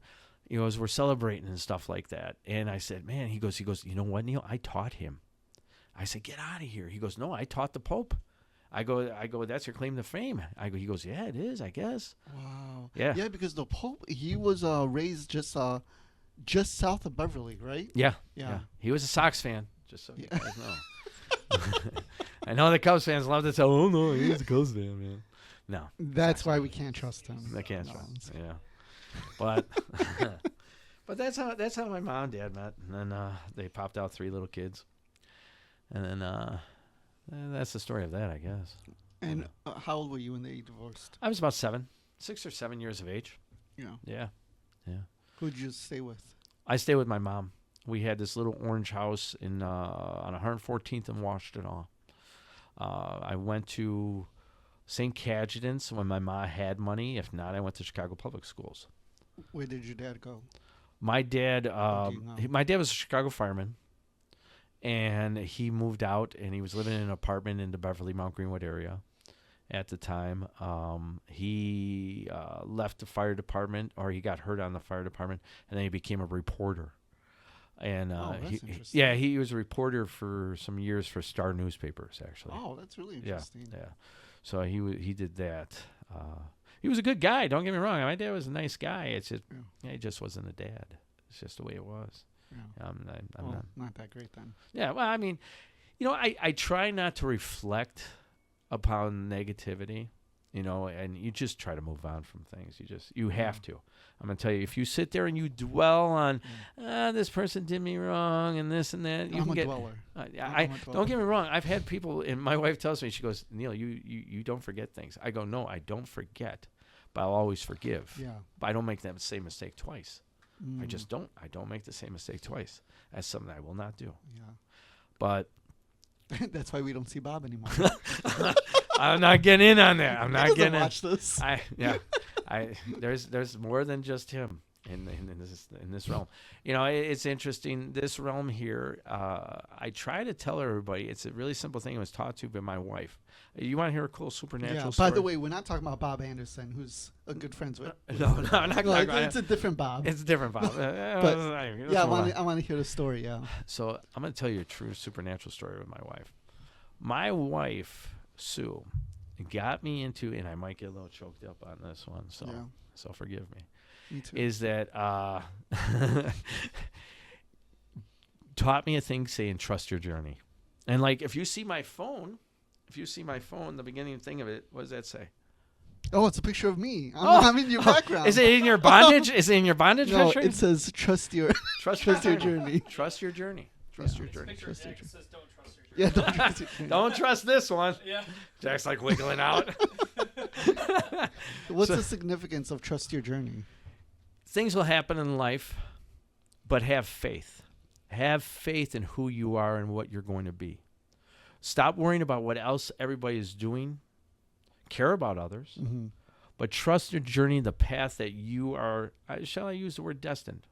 he goes, we're celebrating and stuff like that. And I said, man, he goes, you know what, Neal? I taught him. I said, get out of here. He goes, no, I taught the Pope. I go, that's your claim to fame. He goes, yeah, it is, I guess. Wow. Yeah. Yeah, because the Pope, he was raised just south of Beverly, right? Yeah. He was a Sox fan, just so you guys know. I know the Cubs fans love to tell, oh, no, he's a Cubs fan, man. No. That's why we can't trust him. They can't trust him, yeah. But but that's how my mom and dad met. And then they popped out 3 little kids. And then that's the story of that, I guess. And how old were you when they divorced? I was about 6 or 7 years of age. Yeah. Who'd you stay with? I stayed with my mom. We had this little orange house on 114th and Washtenaw. I went to St. Cadgidon's when my mom had money. If not, I went to Chicago Public Schools. Where did your dad go? My dad was a Chicago fireman. And he moved out, and he was living in an apartment in the Beverly Mount Greenwood area at the time. He left the fire department, or he got hurt on the fire department, and then he became a reporter. And he was a reporter for some years for Star newspapers, actually. Oh, that's really interesting. Yeah. So he did that. He was a good guy. Don't get me wrong. My dad was a nice guy. It's just he just wasn't a dad. It's just the way it was. Yeah. I'm not that great then. Yeah, well, I mean, I try not to reflect upon negativity, and you just try to move on from things. You have to. I'm going to tell you, if you sit there and you dwell on, this person did me wrong and this and that, I'm a dweller. Don't get me wrong. I've had people, and my wife tells me, she goes, Neal, you don't forget things. I go, no, I don't forget, but I'll always forgive. Yeah. But I don't make that same mistake twice. I just don't. I don't make the same mistake twice. That's something I will not do. Yeah. But that's why we don't see Bob anymore. I'm not getting in on that. I'm not getting watch this. There's more than just him in this realm. It's interesting. This realm here. I try to tell everybody. It's a really simple thing. It was taught to by my wife. You want to hear a cool supernatural story? By the way, we're not talking about Bob Anderson, who's a good friends with. No, I'm not talking about. It's a different Bob. It's a different Bob. I want to hear the story. Yeah. So I'm going to tell you a true supernatural story with my wife. My wife, Sue, got me into, and I might get a little choked up on this one, so forgive me. Me too. Is that taught me a thing saying trust your journey. And like if you see my phone, the beginning thing of it, what does that say? Oh, it's a picture of me. I'm in your background. Is it in your bondage? Is it in your bondage No, picture? it says trust your trust your your journey. Trust your journey. Trust your It's a journey. picture Trust of your Jack. It journey. says don't trust your journey. Yeah, don't trust your journey. Don't trust this one. Yeah. Jack's like wiggling out. What's the significance of trust your journey? Things will happen in life, but have faith. Have faith in who you are and what you're going to be. Stop worrying about what else everybody is doing. Care about others, Mm-hmm. but trust your journey, the path that you are. Shall I use the word destined?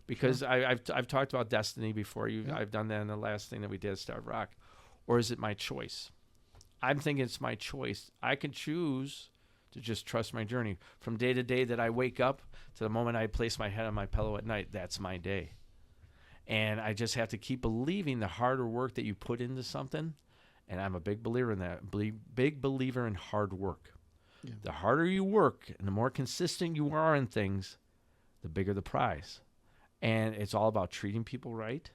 Because Sure. I've talked about destiny before. Yeah. I've done that in the last thing that we did at Star Rock. Or is it my choice? I'm thinking it's my choice. I can choose to just trust my journey. From day to day that I wake up to the moment I place my head on my pillow at night, that's my day. And I just have to keep believing the harder work that you put into something. And I'm a big believer in that. Big believer in hard work. Yeah. The harder you work and the more consistent you are in things, the bigger the prize. And it's all about treating people right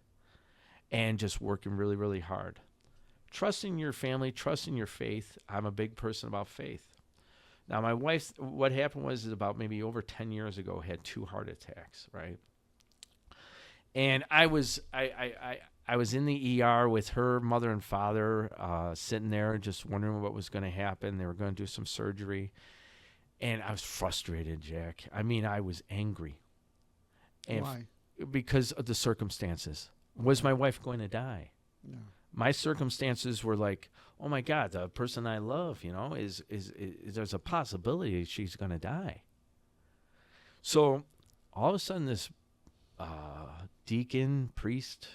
and just working really, really hard. Trusting your family, trusting your faith. I'm a big person about faith. Now, my wife, what happened was about maybe over 10 years ago, had 2 heart attacks, right? And I was in the ER with her mother and father, sitting there just wondering what was going to happen. They were going to do some surgery. And I was frustrated, Jack. I mean, I was angry. And Why? Because of the circumstances. Was my wife going to die? No. My circumstances were like, oh my God, the person I love, is there's a possibility she's going to die. So all of a sudden this deacon, priest,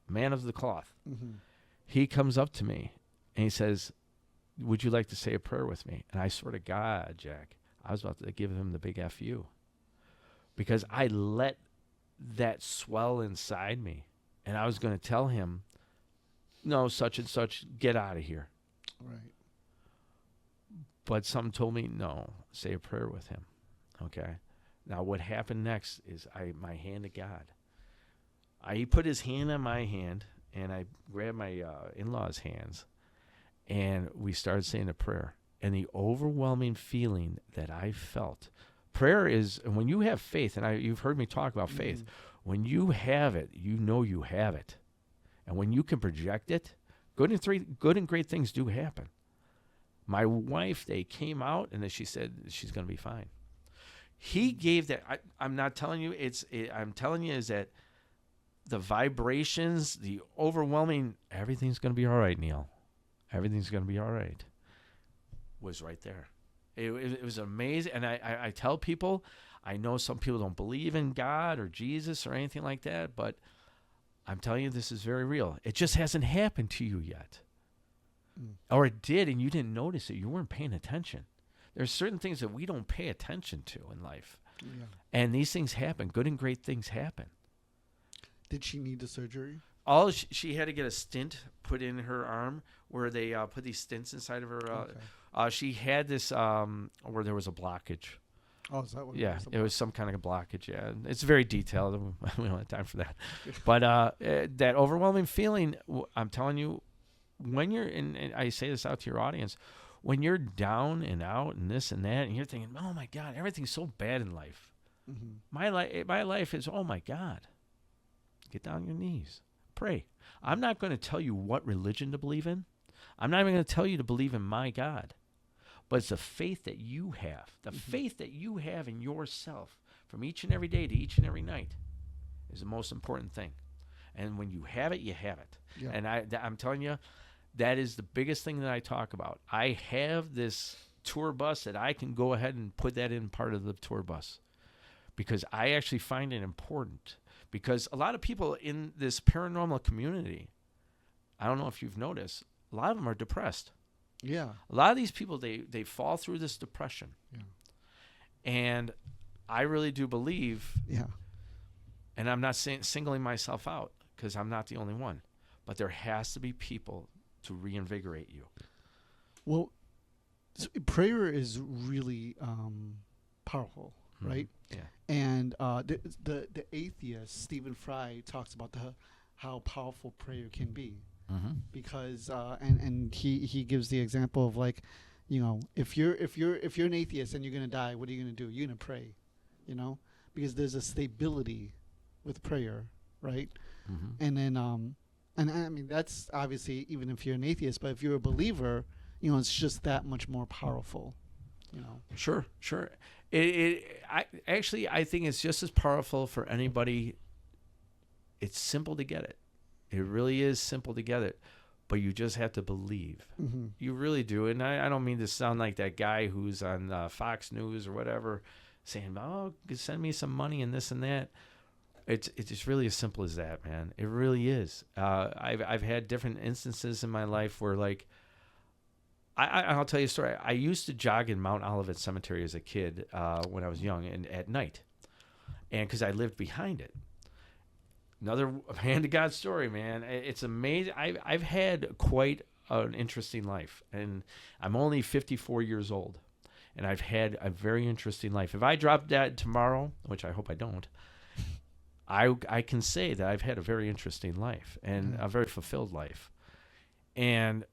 man of the cloth, Mm-hmm. he comes up to me and he says, would you like to say a prayer with me? And I swear to God, Jack, I was about to give him the big FU because I let that swell inside me. And I was going to tell him, no, such and such, get out of here. Right. But something told me, no, say a prayer with him. Okay. Now what happened next is my hand to God. He put his hand on my hand, and I grabbed my in-laws' hands, and we started saying a prayer. And the overwhelming feeling that I felt, prayer is, and when you have faith, and you've heard me talk about faith, when you have it, you know you have it. And when you can project it, good and great things do happen. My wife, they came out, and then she said she's going to be fine. He gave that. I'm not telling you. I'm telling you is that the vibrations, the overwhelming, everything's going to be all right, Neal. Everything's going to be all right. Was right there. It was amazing. And I tell people, I know some people don't believe in God or Jesus or anything like that, but I'm telling you, this is very real. It just hasn't happened to you yet. Or it did, and you didn't notice it. You weren't paying attention. There's certain things that we don't pay attention to in life. Yeah. And these things happen. Good and great things happen. Did she need the surgery? All she had to get a stent put in her arm where they put these stents inside of her. Okay. She had this where there was a blockage. Oh, is that what Yeah, it was? it was some kind of a blockage. Yeah, it's very detailed. We don't have time for that. But that overwhelming feeling, I'm telling you, when you're in, and I say this out to your audience, when you're down and out and this and that, and you're thinking, oh my God, everything's so bad in life. Mm-hmm. My life is, oh my God. Get down on your knees. Pray. I'm not going to tell you what religion to believe in. I'm not even going to tell you to believe in my God. But it's the faith that you have, the faith that you have in yourself from each and every day to each and every night is the most important thing. And when you have it, you have it. Yeah. And I'm telling you, that is the biggest thing that I talk about. I have this tour bus that I can go ahead and put that in part of the tour bus because I actually find it important. Because a lot of people in this paranormal community, I don't know if you've noticed, a lot of them are depressed. Yeah. A lot of these people, they fall through this depression. Yeah. And I really do believe, Yeah. and I'm not singling myself out because I'm not the only one, but there has to be people to reinvigorate you. Well, prayer is really powerful, right? Yeah. And the atheist Stephen Fry talks about how powerful prayer can be, because and he gives the example of, like, you know, if you're an atheist and you're gonna die, what are you gonna do? You're gonna pray, you know, because there's a stability with prayer, right? And then and I mean, that's obviously even if you're an atheist, but if you're a believer, you know, it's just that much more powerful, you know. Sure. I think it's just as powerful for anybody. It's simple to get it. It really is simple to get it, but you just have to believe. You really do. And I don't mean to sound like that guy who's on Fox News or whatever saying, oh, send me some money and this and that. It's just really as simple as that, man. It really is. I've had different instances in my life where, like, I'll tell you a story. I used to jog in Mount Olivet Cemetery as a kid when I was young and at night, and because I lived behind it. Another hand to God story, man. It's amazing. I've had quite an interesting life, and I'm only 54 years old, and I've had a very interesting life. If I drop dead tomorrow, which I hope I don't, I can say that I've had a very interesting life and a very fulfilled life. And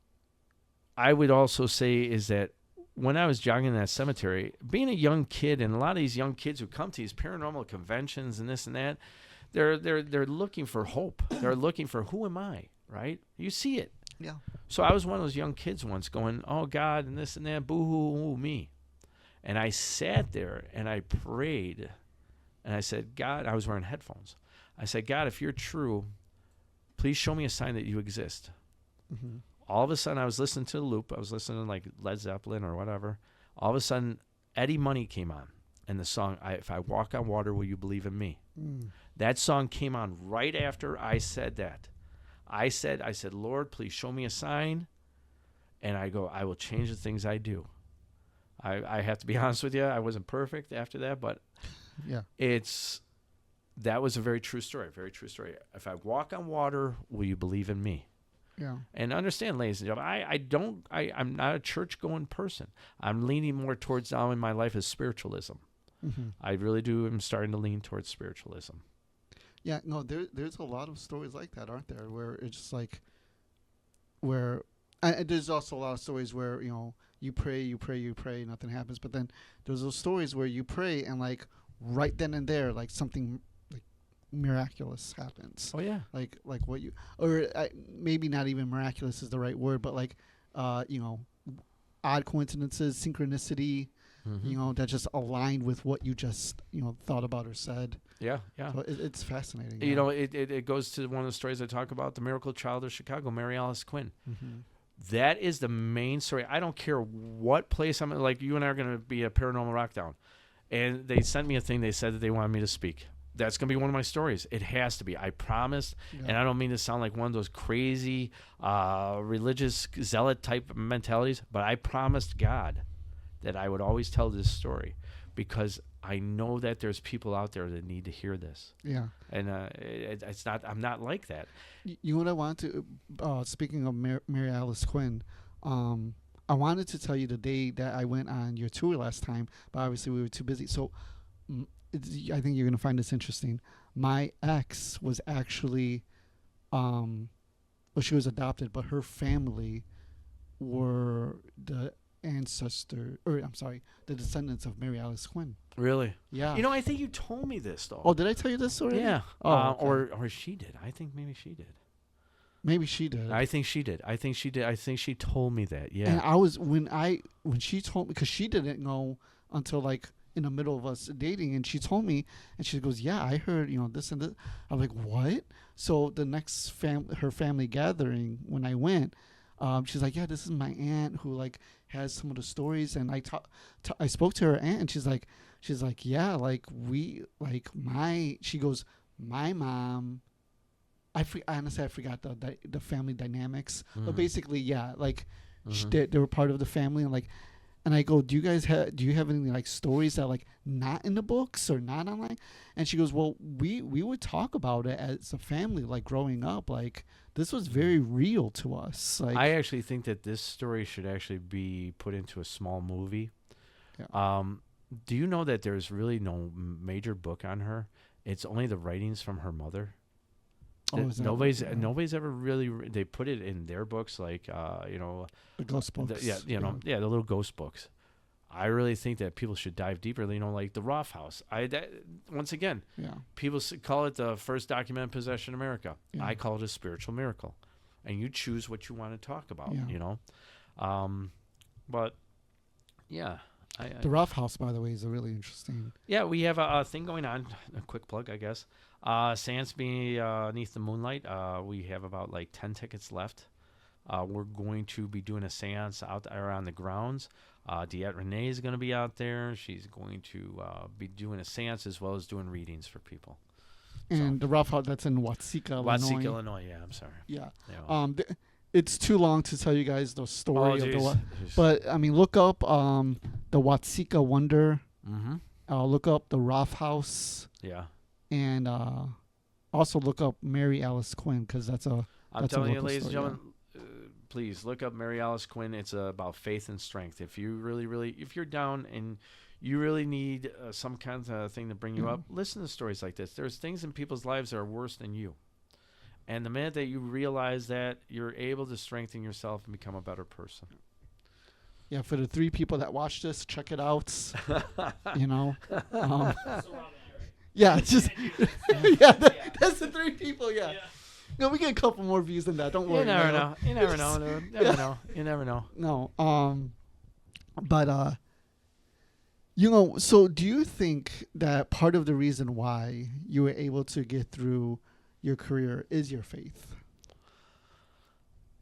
I would also say is that when I was jogging in that cemetery, being a young kid, and a lot of these young kids who come to these paranormal conventions and this and that, they're looking for hope. They're looking for, who am I, right? You see it. Yeah. So I was one of those young kids once going, oh, God, and this and that, boo-hoo, me. And I sat there and I prayed, and I said, God, I was wearing headphones. I said, God, if you're true, please show me a sign that you exist. All of a sudden, I was listening to the loop. I was listening to, like, Led Zeppelin or whatever. All of a sudden, Eddie Money came on, and the song, If I Walk on Water, Will You Believe in Me? That song came on right after I said that. I said, Lord, please show me a sign. And I go, I will change the things I do. I have to be honest with you. I wasn't perfect after that, but that was a very true story. Very true story. If I walk on water, will you believe in me? Yeah. And understand, ladies and gentlemen, I'm not a church-going person. I'm leaning more towards now in my life is spiritualism. I really do. I'm starting to lean towards spiritualism. Yeah, no, there's a lot of stories like that, aren't there? Where it's just like, there's also a lot of stories where, you know, you pray, nothing happens. But then there's those stories where you pray and, like, right then and there, like, something like miraculous happens. Oh yeah. Like what you, or maybe not even miraculous is the right word, but like, you know, odd coincidences, synchronicity. You know, that just aligned with what you just, you know, thought about or said. Yeah. So it's fascinating. You know, it goes to one of the stories I talk about, the miracle child of Chicago, Mary Alice Quinn. That is the main story. I don't care what place I'm in. Like, you and I are going to be at Paranormal Rockdown. And they sent me a thing. They said that they wanted me to speak. That's going to be one of my stories. It has to be. I promised. Yeah. And I don't mean to sound like one of those crazy religious zealot type mentalities, but I promised God that I would always tell this story because I know that there's people out there that need to hear this. Yeah. And it's not. I'm not like that. You know what I want to? Speaking of Mary Alice Quinn, I wanted to tell you the day that I went on your tour last time, but obviously we were too busy. So I think you're gonna find this interesting. My ex was actually, well, she was adopted, but her family were the the descendants of Mary Alice Quinn. Really? Yeah. You know, I think you told me this though. Oh, did I tell you this story? Yeah. Oh, okay. Or she did. I think maybe she did. Maybe she did. I think she did. I think she told me that. Yeah. And I was when she told me, because she didn't know until like in the middle of us dating, and she told me, and she goes, "Yeah, I heard, you know, this and this." I'm like, "What?" So the next her family gathering when I went, she's like, "Yeah, this is my aunt who like has some of the stories," and I spoke to her aunt, and she's like, "Yeah, like she goes, my mom." Honestly, I forgot the family dynamics, but basically, yeah, like they were part of the family, and like And I go, do you have any like stories that like not in the books or not online? And she goes, well, we would talk about it as a family, like growing up, like this was very real to us. Like, I actually think that this story should actually be put into a small movie. Yeah. Do you know that there's really no major book on her? It's only the writings from her mother. is that Nobody's ever really. They put it in their books, like the ghost books? the little ghost books. I really think that people should dive deeper. Like the Roth House. Once again, Yeah. people call it the first documented possession in America. Yeah. I call it a spiritual miracle, and you choose what you want to talk about. Yeah. But yeah. The Rough House, by the way, is a really interesting. Yeah, we have a thing going on. A quick plug, I guess. Seance beneath the moonlight. We have about like 10 tickets left. We're going to be doing a seance out there on the grounds. Diet Renee is going to be out there. She's going to be doing a seance as well as doing readings for people. And the Rough House, that's in Watseka, Illinois. Watseka, Illinois. Yeah, I'm sorry. Yeah. Yeah. It's too long to tell you guys the story of geez. but I mean, look up the Watseka Wonder. Mm-hmm. Look up the Roth House. Yeah. And also look up Mary Alice Quinn, because that's a. I'm that's telling a you, local ladies and story, gentlemen, please look up Mary Alice Quinn. It's about faith and strength. If you really, if you're down and you really need some kind of thing to bring you up, listen to stories like this. There's things in people's lives that are worse than you. And the minute that you realize that, you're able to strengthen yourself and become a better person. Yeah, for the 3 people that watch this, check it out. Yeah, it's just that's the 3 people. Yeah. No, we get a couple more views than that. Don't worry. You never know. You never know. Dude. You never know. No. But so do you think that part of the reason why you were able to get through your career is your faith?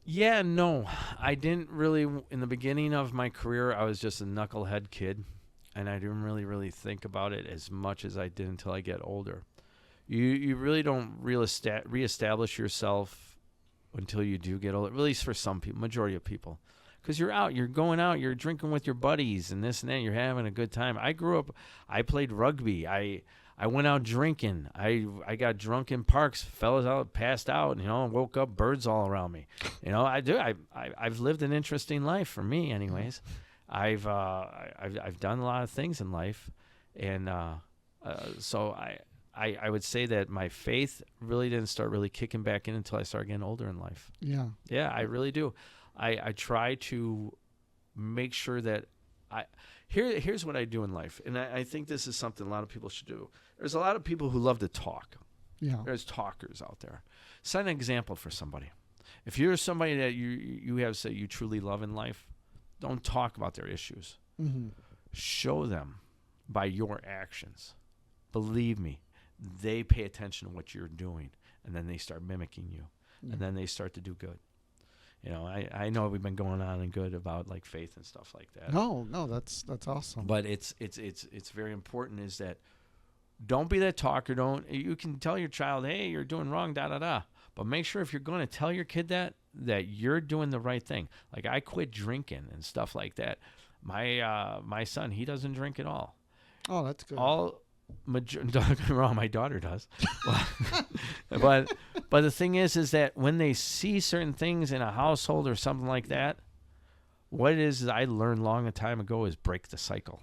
Yeah, no. I didn't really, in the beginning of my career, I was just a knucklehead kid, and I didn't really think about it as much as I did until I get older. You really don't reestablish yourself until you do get older, at least for some people, majority of people. Because you're going out, you're drinking with your buddies and this and that, you're having a good time. I grew up, I played rugby, I went out drinking. I got drunk in parks, fell out, passed out, woke up, birds all around me. I've lived an interesting life for me, anyways. I've done a lot of things in life, and so I would say that my faith really didn't start really kicking back in until I started getting older in life. Yeah. Yeah, I really do. I try to make sure that here's what I do in life, and I think this is something a lot of people should do. There's a lot of people who love to talk. Yeah. There's talkers out there. Set an example for somebody. If you're somebody that you have say you truly love in life, don't talk about their issues. Mm-hmm. Show them by your actions. Believe me, they pay attention to what you're doing, and then they start mimicking you, and then they start to do good. I know we've been going on and good about like faith and stuff like that. No, that's awesome. But it's very important is that don't be that talker. You can tell your child, hey, you're doing wrong, But make sure if you're going to tell your kid that you're doing the right thing. Like I quit drinking and stuff like that. My son, he doesn't drink at all. Oh, that's good. Don't get me wrong, my daughter does. but the thing is that when they see certain things in a household or something like that, what it is I learned long a time ago is break the cycle.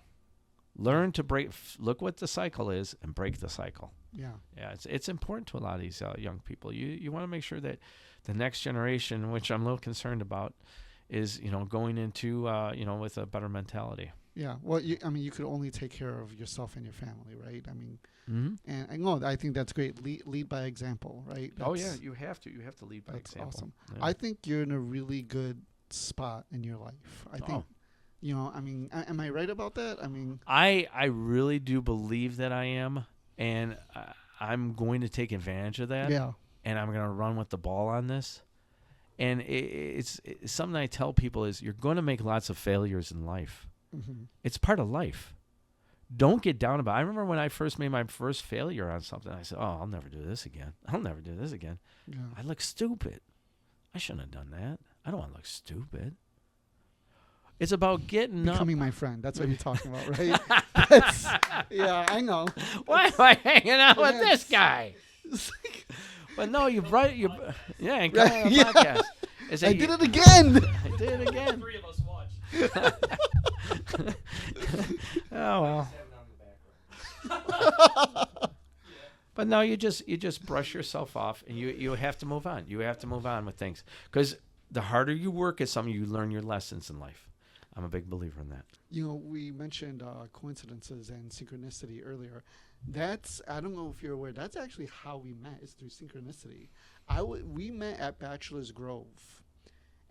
Learn to look what the cycle is and break the cycle. Yeah. Yeah, it's important to a lot of these young people. You want to make sure that the next generation, which I'm a little concerned about, is going into with a better mentality. Yeah. Well, you could only take care of yourself and your family, right? I mean, mm-hmm. and I think that's great. Lead by example, right? You have to lead by that's example. Awesome. Yeah. I think you're in a really good spot in your life. I think. Am I right about that? I mean, I really do believe that I am, and I'm going to take advantage of that. Yeah. And I'm going to run with the ball on this. And it's something I tell people is you're going to make lots of failures in life. Mm-hmm. It's part of life. Don't get down about it. I remember when I first made my first failure on something, I said, I'll never do this again. I'll never do this again. Yeah. I look stupid. I shouldn't have done that. I don't want to look stupid. It's about getting up. Becoming my friend. That's what you're talking about, right? That's, yeah, I know. Why am I hanging out with Yeah, this it's- guy? It's like, But no, and come on the Yeah. podcast. It's I did it again. I did it again. 3 of us watch. Oh well. But no, you just brush yourself off, and you have to move on. You have to move on with things, because the harder you work at something, you learn your lessons in life. I'm a big believer in that. You know, we mentioned coincidences and synchronicity earlier. That's, I don't know if you're aware, that's actually how we met, is through synchronicity. We met at Bachelor's Grove,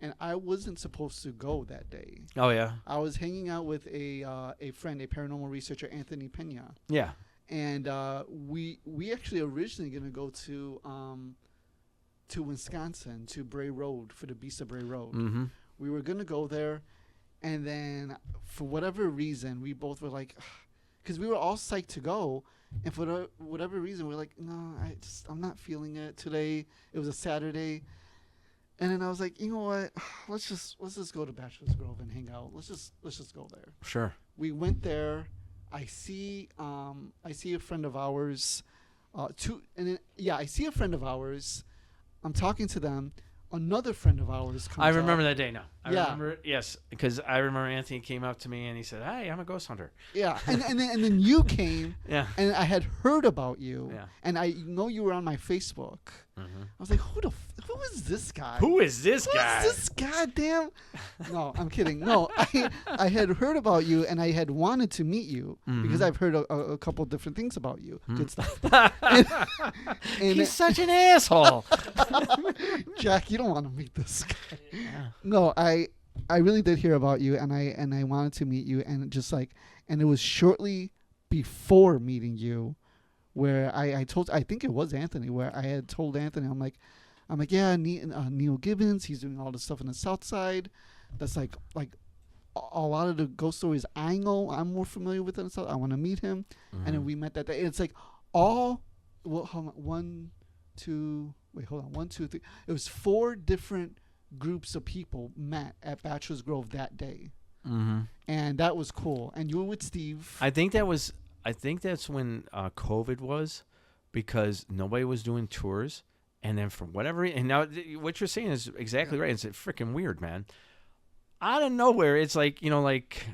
and I wasn't supposed to go that day. Oh yeah. I was hanging out with a friend, a paranormal researcher, Anthony Pena, Yeah. and we actually originally going to go to Wisconsin, to Bray Road, for the Beast of Bray Road. Mm-hmm. We were going to go there, and then for whatever reason, we both were like, because we were all psyched to go, and for whatever reason, we were like, no, I'm not feeling it today. It was a Saturday. And then I was like, you know what? Let's just go to Bachelor's Grove and hang out. Let's just go there. Sure. We went there. I see a friend of ours. I see a friend of ours. I'm talking to them. Another friend of ours comes I remember up. that day now. I remember it, yes, because I remember Anthony came up to me and he said, "Hey, I'm a ghost hunter." Yeah, and then you came, Yeah. and I had heard about you, Yeah. and I know you were on my Facebook. Mm-hmm. I was like, who is this guy? Who is this guy? Who is this goddamn? No, I'm kidding. No, I had heard about you, and I had wanted to meet you because I've heard a couple different things about you. Good stuff. And He's such an asshole. Jack, you don't want to meet this guy. Yeah. No, I really did hear about you, and I wanted to meet you, and it was shortly before meeting you, where I think it was Anthony, where I had told Anthony, I'm like, yeah, Neal Gibbons, he's doing all this stuff in the southside. That's like a lot of the ghost stories I know, I'm more familiar with it. So I want to meet him, and then we met that day. It's like hold on, 1, 2, hold on, 1, 2, 3. It was 4 different groups of people met at Bachelor's Grove that day, and that was cool. And you were with Steve. I think that's when COVID was, because nobody was doing tours, and then for whatever reason, and now what you're saying is exactly right. It's freaking weird, man. Out of nowhere, it's like, like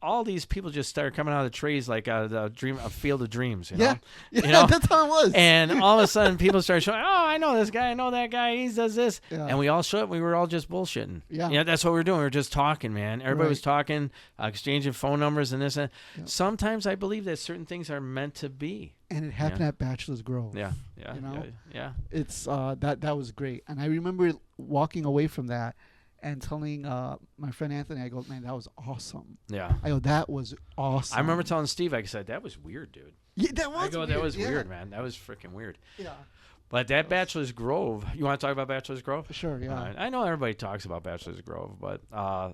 all these people just started coming out of the trees, like out of a field of dreams. Yeah, know? That's how it was. And all of a sudden, people started showing, oh, I know this guy, I know that guy, he does this. Yeah. And we all showed up, we were all just bullshitting. Yeah. That's what we were doing. We were just talking, man. Everybody Right. was talking, exchanging phone numbers and this and Yeah. Sometimes I believe that certain things are meant to be. And it happened at Bachelor's Grove. Yeah. You know? Yeah. It's that was great. And I remember walking away from that and telling my friend Anthony, I go, man, that was awesome. Yeah. I go, that was awesome. I remember telling Steve, I said, that was weird, dude. Yeah, that was That weird. was Yeah. weird, man. That was freaking weird. Yeah. But that Bachelor's Grove, you want to talk about Bachelor's Grove? Sure, yeah. I know everybody talks about Bachelor's Grove, but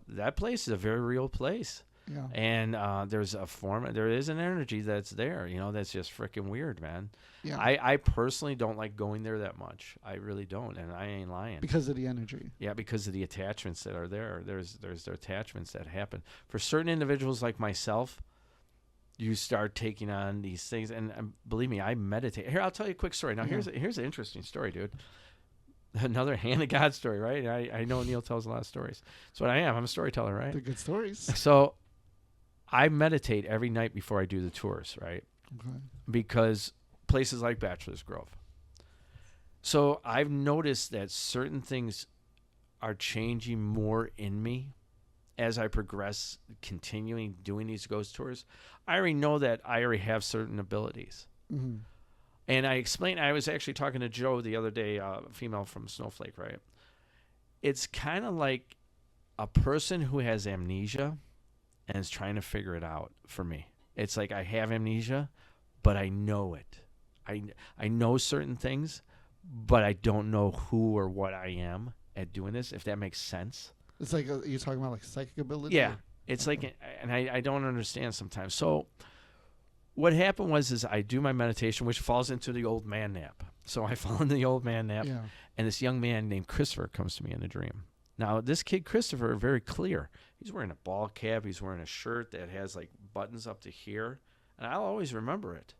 that place is a very real place. Yeah. And there is an energy that's there, that's just freaking weird, man. Yeah. I personally don't like going there that much. I really don't, and I ain't lying. Because of the energy. Yeah, because of the attachments that are there. There's attachments that happen. For certain individuals like myself, you start taking on these things, and believe me, I meditate. Here, I'll tell you a quick story. Now, here's an interesting story, dude. Another hand of God story, right? I know Neal tells a lot of stories. That's what I am. I'm a storyteller, right? They're good stories. So I meditate every night before I do the tours, right? Okay. Because places like Bachelor's Grove. So I've noticed that certain things are changing more in me as I progress, continuing doing these ghost tours. I already know that I already have certain abilities. Mm-hmm. And I was actually talking to Joe the other day, a female from Snowflake, right? It's kind of like a person who has amnesia and is trying to figure it out for me. It's like I have amnesia, but I know it. I know certain things, but I don't know who or what I am at doing this, if that makes sense. It's like you're talking about like psychic ability? Yeah. It's like, and I don't understand sometimes. So what happened is I do my meditation, which falls into the old man nap. So I fall into the old man nap, Yeah. and this young man named Christopher comes to me in a dream. Now, this kid, Christopher, very clear. He's wearing a ball cap. He's wearing a shirt that has like buttons up to here. And I'll always remember it.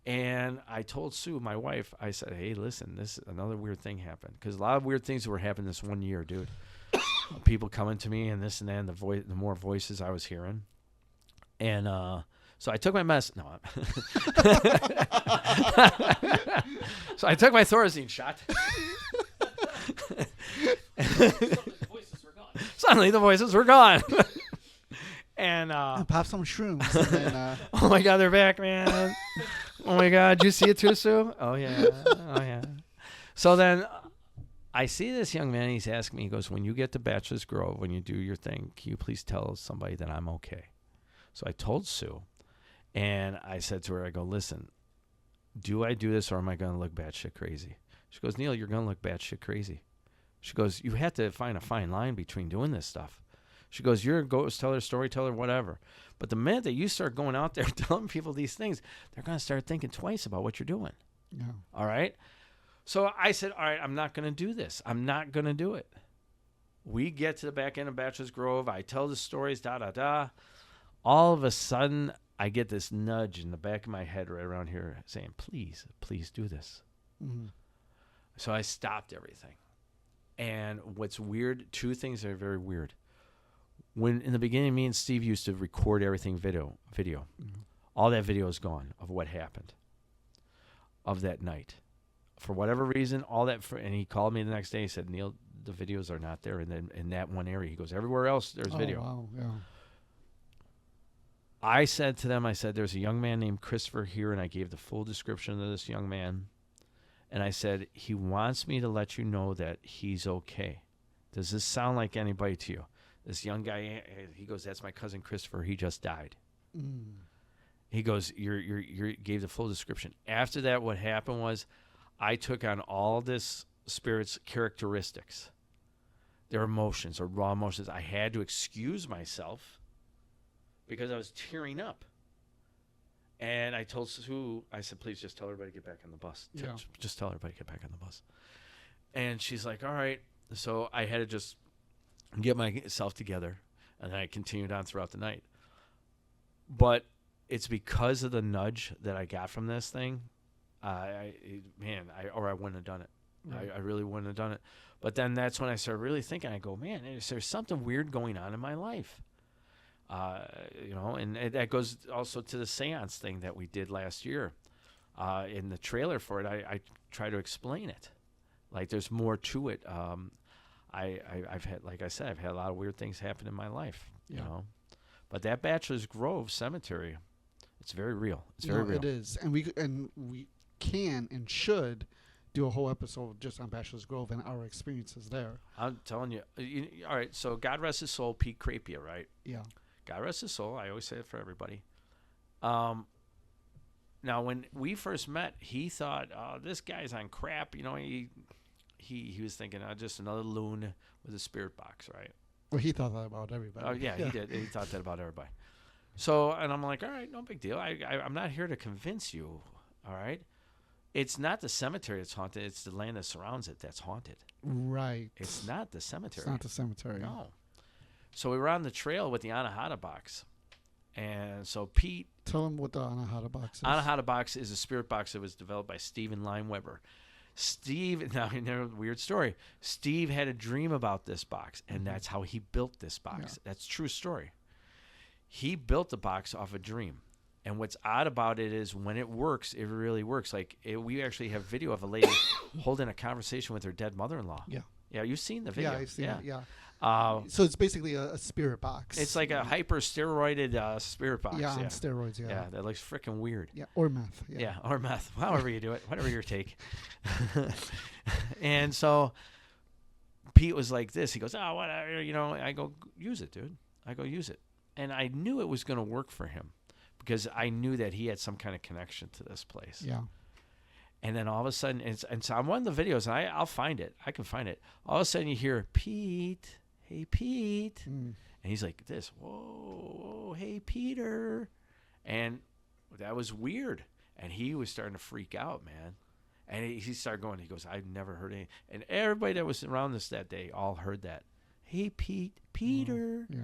And I told Sue, my wife, I said, hey, listen, this another weird thing happened. Because a lot of weird things were happening this one year, dude. People coming to me and this and that, and the more voices I was hearing. And so I took my No. So I took my Thorazine shot. Suddenly the voices were gone. And pop some shrooms. And then, oh my God, they're back, man. Oh my God, did you see it too, Sue? Oh yeah. So then I see this young man. He's asking me. He goes, "When you get to Bachelor's Grove, when you do your thing, can you please tell somebody that I'm okay?" So I told Sue, and I said to her, "I go, listen, do I do this or am I going to look batshit crazy?" She goes, "Neal, you're going to look batshit crazy." She goes, "You have to find a fine line between doing this stuff." She goes, "You're a ghost teller, storyteller, whatever. But the minute that you start going out there telling people these things, they're going to start thinking twice about what you're doing." Yeah. All right? So I said, all right, I'm not going to do this. I'm not going to do it. We get to the back end of Bachelor's Grove. I tell the stories, da-da-da. All of a sudden, I get this nudge in the back of my head right around here saying, please do this. Mm-hmm. So I stopped everything. And what's weird, two things that are very weird. When in the beginning, me and Steve used to record everything video. Mm-hmm. All that video is gone of what happened of that night. For whatever reason, all that, and he called me the next day. He said, "Neal, the videos are not there in that one area." He goes, "Everywhere else, there's video." Wow, yeah. I said to them, "There's a young man named Christopher here," and I gave the full description of this young man. And I said, "He wants me to let you know that he's okay. Does this sound like anybody to you?" This young guy, he goes, "That's my cousin Christopher. He just died." Mm. He goes, you gave the full description. After that, what happened was I took on all this spirit's characteristics, their emotions or raw emotions. I had to excuse myself because I was tearing up. And I told Sue, I said, "Please just tell everybody to get back on the bus." Yeah. Just tell everybody to get back on the bus. And she's like, "All right." So I had to just get myself together, and then I continued on throughout the night. But it's because of the nudge that I got from this thing. I wouldn't have done it. Right. I really wouldn't have done it. But then that's when I started really thinking. I go, man, there's something weird going on in my life. And that goes also to the seance thing that we did last year. In the trailer for it, I try to explain it. Like there's more to it. I've had, like I said, I've had a lot of weird things happen in my life. Yeah. You know, but that Bachelor's Grove Cemetery, it's very real. It's very real. It is, and we can and should do a whole episode just on Bachelor's Grove and our experiences there. I'm telling you. All right, so God rest his soul, Pete Crapia, right? Yeah. God rest his soul. I always say it for everybody. Now, when we first met, he thought, "Oh, this guy's on crap." You know, he was thinking, just another loon with a spirit box, right? Well, he thought that about everybody. Oh, yeah, he did. He thought that about everybody. So, and I'm like, all right, no big deal. I'm not here to convince you, all right? It's not the cemetery that's haunted. It's the land that surrounds it that's haunted. Right. It's not the cemetery. It's not the cemetery. No. So we were on the trail with the Anahata box. And so Pete... Tell him what the Anahata box is. Anahata box is a spirit box that was developed by Stephen Lineweber. Steve, now, weird story. Steve had a dream about this box, and that's how he built this box. Yeah. That's a true story. He built the box off a dream. And what's odd about it is when it works, it really works. Like we actually have video of a lady holding a conversation with her dead mother-in-law. Yeah. Yeah, you've seen the video. Yeah, I've seen it, yeah. So it's basically a spirit box. It's like a hyper-steroided spirit box. Yeah, on steroids, yeah. Yeah, that looks freaking weird. Yeah, or meth. Yeah, or meth. However you do it, whatever your take. And so Pete was like this. He goes, "Oh, whatever." I go, "Use it, dude." I go, "Use it." And I knew it was going to work for him because I knew that he had some kind of connection to this place. Yeah. And then all of a sudden, and so on one of the videos, and I'll find it. I can find it. All of a sudden you hear, "Pete, hey, Pete." And he's like this, "Whoa, hey, Peter." And that was weird. And he was starting to freak out, man. And he started going. He goes, I've never heard any. And everybody that was around us that day all heard that. Hey, Peter. Yeah.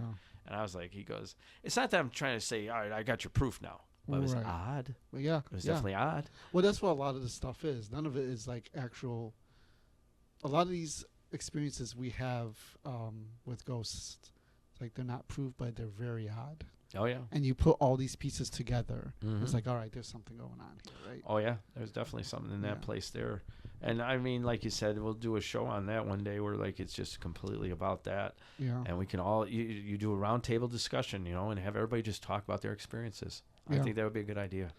And I was like, he goes, it's not that I'm trying to say, all right, I got your proof now. But it was odd. Well, yeah. It was definitely odd. Well, that's what a lot of this stuff is. None of it is like actual. A lot of these experiences we have with ghosts, like they're not proof, but they're very odd. Oh, yeah. And you put all these pieces together. It's like, all right, there's something going on here, right? Oh, yeah. There's definitely something in that place there. And, I mean, like you said, we'll do a show on that one day where, like, it's just completely about that. Yeah. And we can all, you do a roundtable discussion, you know, and have everybody just talk about their experiences. I think that would be a good idea.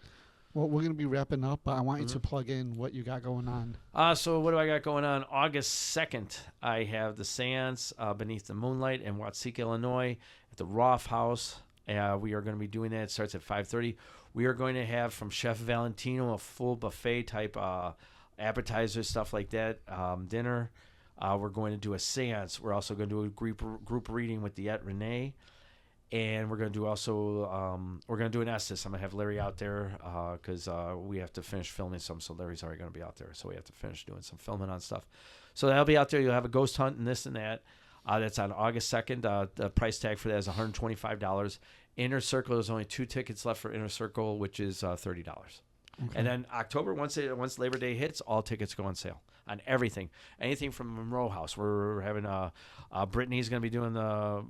Well, we're going to be wrapping up, but I want you to plug in what you got going on. So what do I got going on? August 2nd, I have the seance Beneath the Moonlight in Watseka, Illinois at the Roth House. We are going to be doing that. It starts at 5:30. We are going to have from Chef Valentino a full buffet type appetizers, stuff like that, dinner. We're going to do a seance. We're also going to do a group reading with Diet Renee. And we're going to do also, we're going to do an Estes. I'm going to have Larry out there because we have to finish filming some. So Larry's already going to be out there. So we have to finish doing some filming on stuff. So that'll be out there. You'll have a ghost hunt and this and that. That's on August 2nd. The price tag for that is $125. Inner Circle, there's only 2 tickets left for Inner Circle, which is $30. Okay. And then October, once Labor Day hits, all tickets go on sale on everything. Anything from Monroe House. We're having Brittany's going to be doing the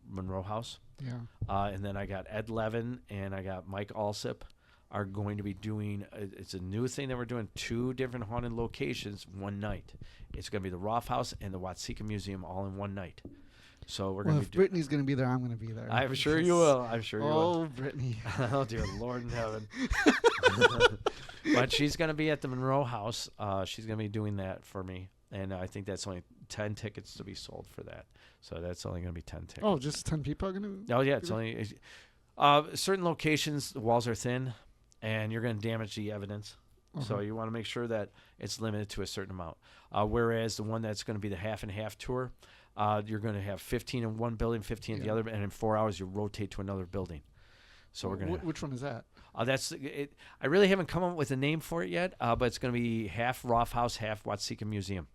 Monroe House. Yeah. And then I got Ed Levin and I got Mike Alsip are going to be doing. It's a new thing that we're doing. 2 different haunted locations one night. It's going to be the Roth House and the Watseka Museum all in one night. So we're going to be. If Brittany's going to be there, I'm going to be there. I'm sure you will. I'm sure you will. Oh, Brittany. Oh, dear Lord in heaven. But she's going to be at the Monroe House. She's going to be doing that for me. And I think that's only 10 tickets to be sold for that. So that's only going to be 10 tickets. Oh, just 10 people are going to? Oh, yeah. It's only certain locations, the walls are thin, and you're going to damage the evidence. So you want to make sure that it's limited to a certain amount. Whereas the one that's going to be the half and half tour, you're going to have 15 in one building, 15 in the other, and in 4 hours you rotate to another building. So we're going to. Which one is that? That's it. I really haven't come up with a name for it yet, but it's going to be half Roth House, half Watseka Museum.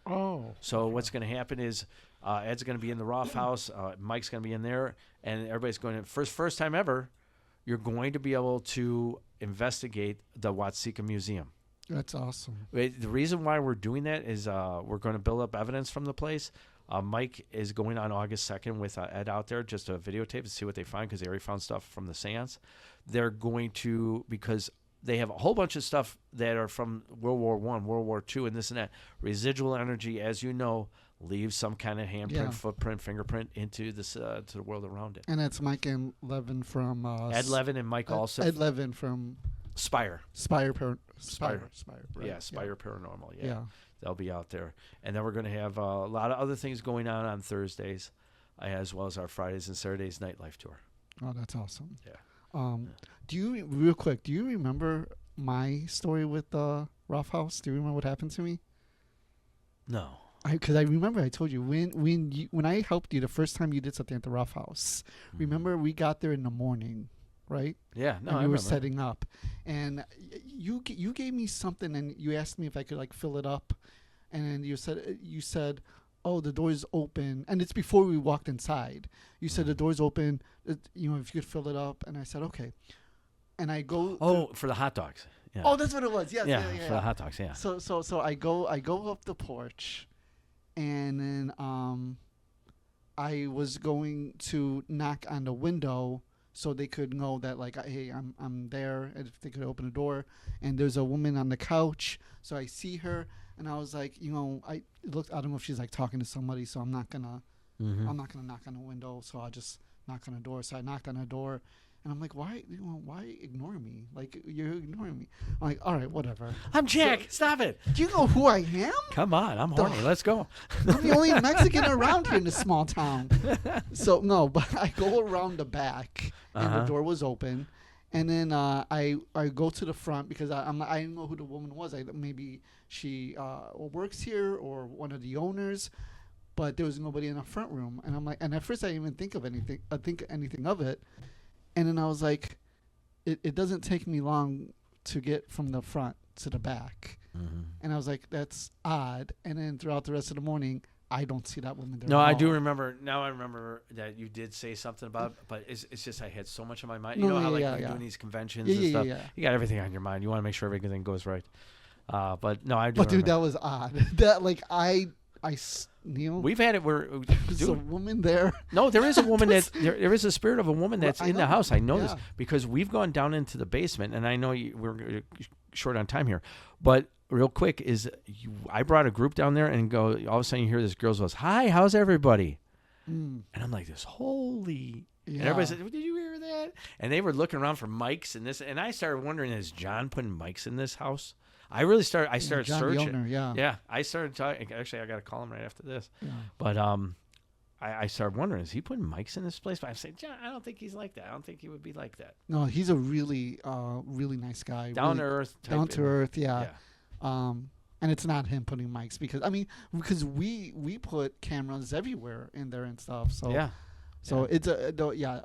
Oh. So what's going to happen is Ed's going to be in the Roth House, Mike's going to be in there, and everybody's going to first time ever. You're going to be able to investigate the Watseka Museum. That's awesome. The reason why we're doing that is we're going to build up evidence from the place. Mike is going on August 2nd with Ed out there just to videotape and see what they find because they already found stuff from the seance. They're going to, because they have a whole bunch of stuff that are from World War I, World War II, and this and that. Residual energy, as you know, leaves some kind of handprint, footprint, fingerprint into this to the world around it. And that's Mike and Levin from... Ed Levin and Mike also. Ed Levin from... Spire. Spire. Right? Yeah, Spire Paranormal. Yeah. They'll be out there. And then we're going to have a lot of other things going on Thursdays, as well as our Fridays and Saturdays nightlife tour. Oh, that's awesome. Yeah. Do you remember my story with the Roth House? Do you remember what happened to me? No. Because I remember I told you when I helped you the first time you did something at the Roth House. Mm-hmm. Remember we got there in the morning, right? Yeah, no, and we were setting up, and you gave me something, and you asked me if I could like fill it up, and then you said, oh, the door's open, and it's before we walked inside. You said the door's open, if you could fill it up, and I said okay, and I go. Oh, for the hot dogs. Yeah. Oh, that's what it was. Yes, yeah, for the hot dogs. Yeah. So I go up the porch, and then I was going to knock on the window so they could know that like, hey, I'm there, and if they could open the door. And there's a woman on the couch, so I see her, and I was like, I don't know if she's like talking to somebody, so I'm not gonna knock on the window, so I'll just knock on the door. So I knocked on the door. And I'm like, why ignore me? Like, you're ignoring me. I'm like, all right, whatever. I'm Jack. Stop it. Do you know who I am? Come on. I'm horny. Let's go. I'm the only Mexican around here in this small town. So, no, but I go around the back, and the door was open. And then I go to the front because I didn't know who the woman was. Maybe she works here or one of the owners. But there was nobody in the front room. And I'm like, and at first I didn't even think anything of it. And then I was like, it doesn't take me long to get from the front to the back. Mm-hmm. And I was like, that's odd. And then throughout the rest of the morning, I don't see that woman there. No, at I all. do remember. Now I remember that you did say something about it, but it's just I had so much on my mind. You No, know how yeah, like yeah, when you're yeah. doing these conventions Yeah, and yeah, stuff, yeah, yeah. you got everything on your mind. You want to make sure everything goes right. But no, I do. But dude, remember. that was odd. That like Neal, We've had it where, there's a dude. woman there. No, there is a woman there is a spirit of a woman that's I in the know, house. I know this yeah. because we've gone down into the basement, and I know we're short on time here, but real quick I brought a group down there and go. All of a sudden, you hear this girl goes, "Hi, how's everybody?" Mm, And I'm like, "This holy." yeah. And everybody said, "Did you hear that?" And they were looking around for mics and this, and I started wondering, is John putting mics in this house? I started John searching. Yelner, yeah. Yeah, I started talking. Actually, I got to call him right after this. Yeah. But I started wondering, is he putting mics in this place? But I'm saying, John, I don't think he's like that. I don't think he would be like that. No, he's a really, really nice guy. Down to really earth. Type down to earth, yeah. Yeah. And it's not him putting mics because we put cameras everywhere in there and stuff. So Yeah. So it's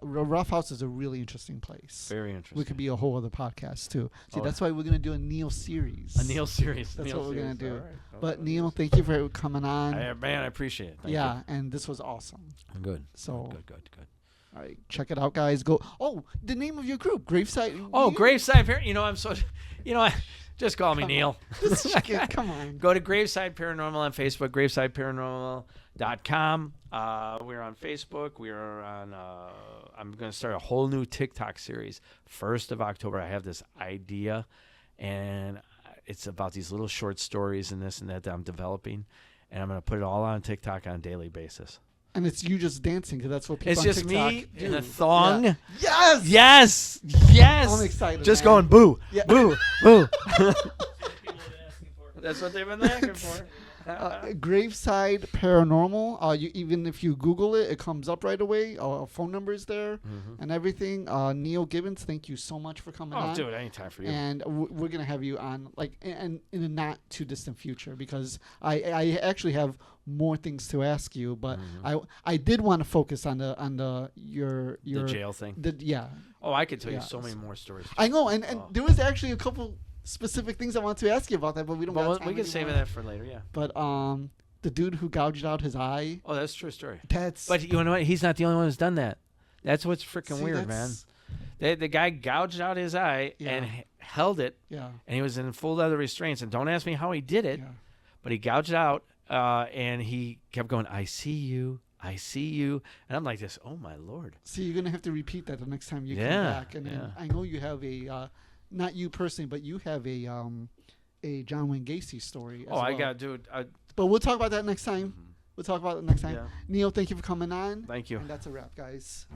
Rough House is a really interesting place. Very interesting. We could be a whole other podcast too. See, Oh. that's why we're gonna do a Neal series. A Neal series. That's Neal what we're gonna series. do. All right. But Neal, thank you for coming on. Man, I appreciate it. Thank yeah, and this was awesome. you. Good. So Good. all right, check it out, guys. Go. Oh, the name of your group, Graveside. Oh, Graveside Paranormal. I'm so. Just call me Neal. Come on. Go to Graveside Paranormal on Facebook, graveside-paranormal.com. We're on Facebook. We're on. I'm going to start a whole new TikTok series. 1st of October, I have this idea, and it's about these little short stories and this and that I'm developing, and I'm going to put it all on TikTok on a daily basis. And it's you just dancing because that's what people It's on just TikTok me do. in a thong. Yeah. Yes. Yes. I'm excited. Just man. going boo, Yeah. boo, boo. People have been asking for. That's what they've been asking for. Graveside Paranormal. Even if you Google it, it comes up right away. Phone number is there and everything. Neal Gibbons, thank you so much for coming on. Oh, dude, anytime for you. And we're gonna have you on in a not too distant future because I actually have more things to ask you, but I did want to focus on your the jail thing. Yeah. Oh, I could tell you Yeah. so many more stories. I know, and there was actually a couple specific things I want to ask you about that, but we don't. Well, got time we can save anymore. that for later. Yeah. But the dude who gouged out his eye. Oh, that's a true story. That's. But you know what? He's not the only one who's done that. That's what's freaking see, weird, man. that's- The guy gouged out his eye and held it, Yeah. and he was in full leather restraints. And don't ask me how he did it, Yeah. but he gouged it out, and he kept going, "I see you, I see you," and I'm like this. Oh my Lord. So you're gonna have to repeat that the next time you come Yeah, back. And then yeah. I know you have a, not you personally, but you have a John Wayne Gacy story. Oh, as I well. got, dude. But we'll talk about that next time. We'll talk about it next time. Yeah. Neal, thank you for coming on. Thank you. And that's a wrap, guys.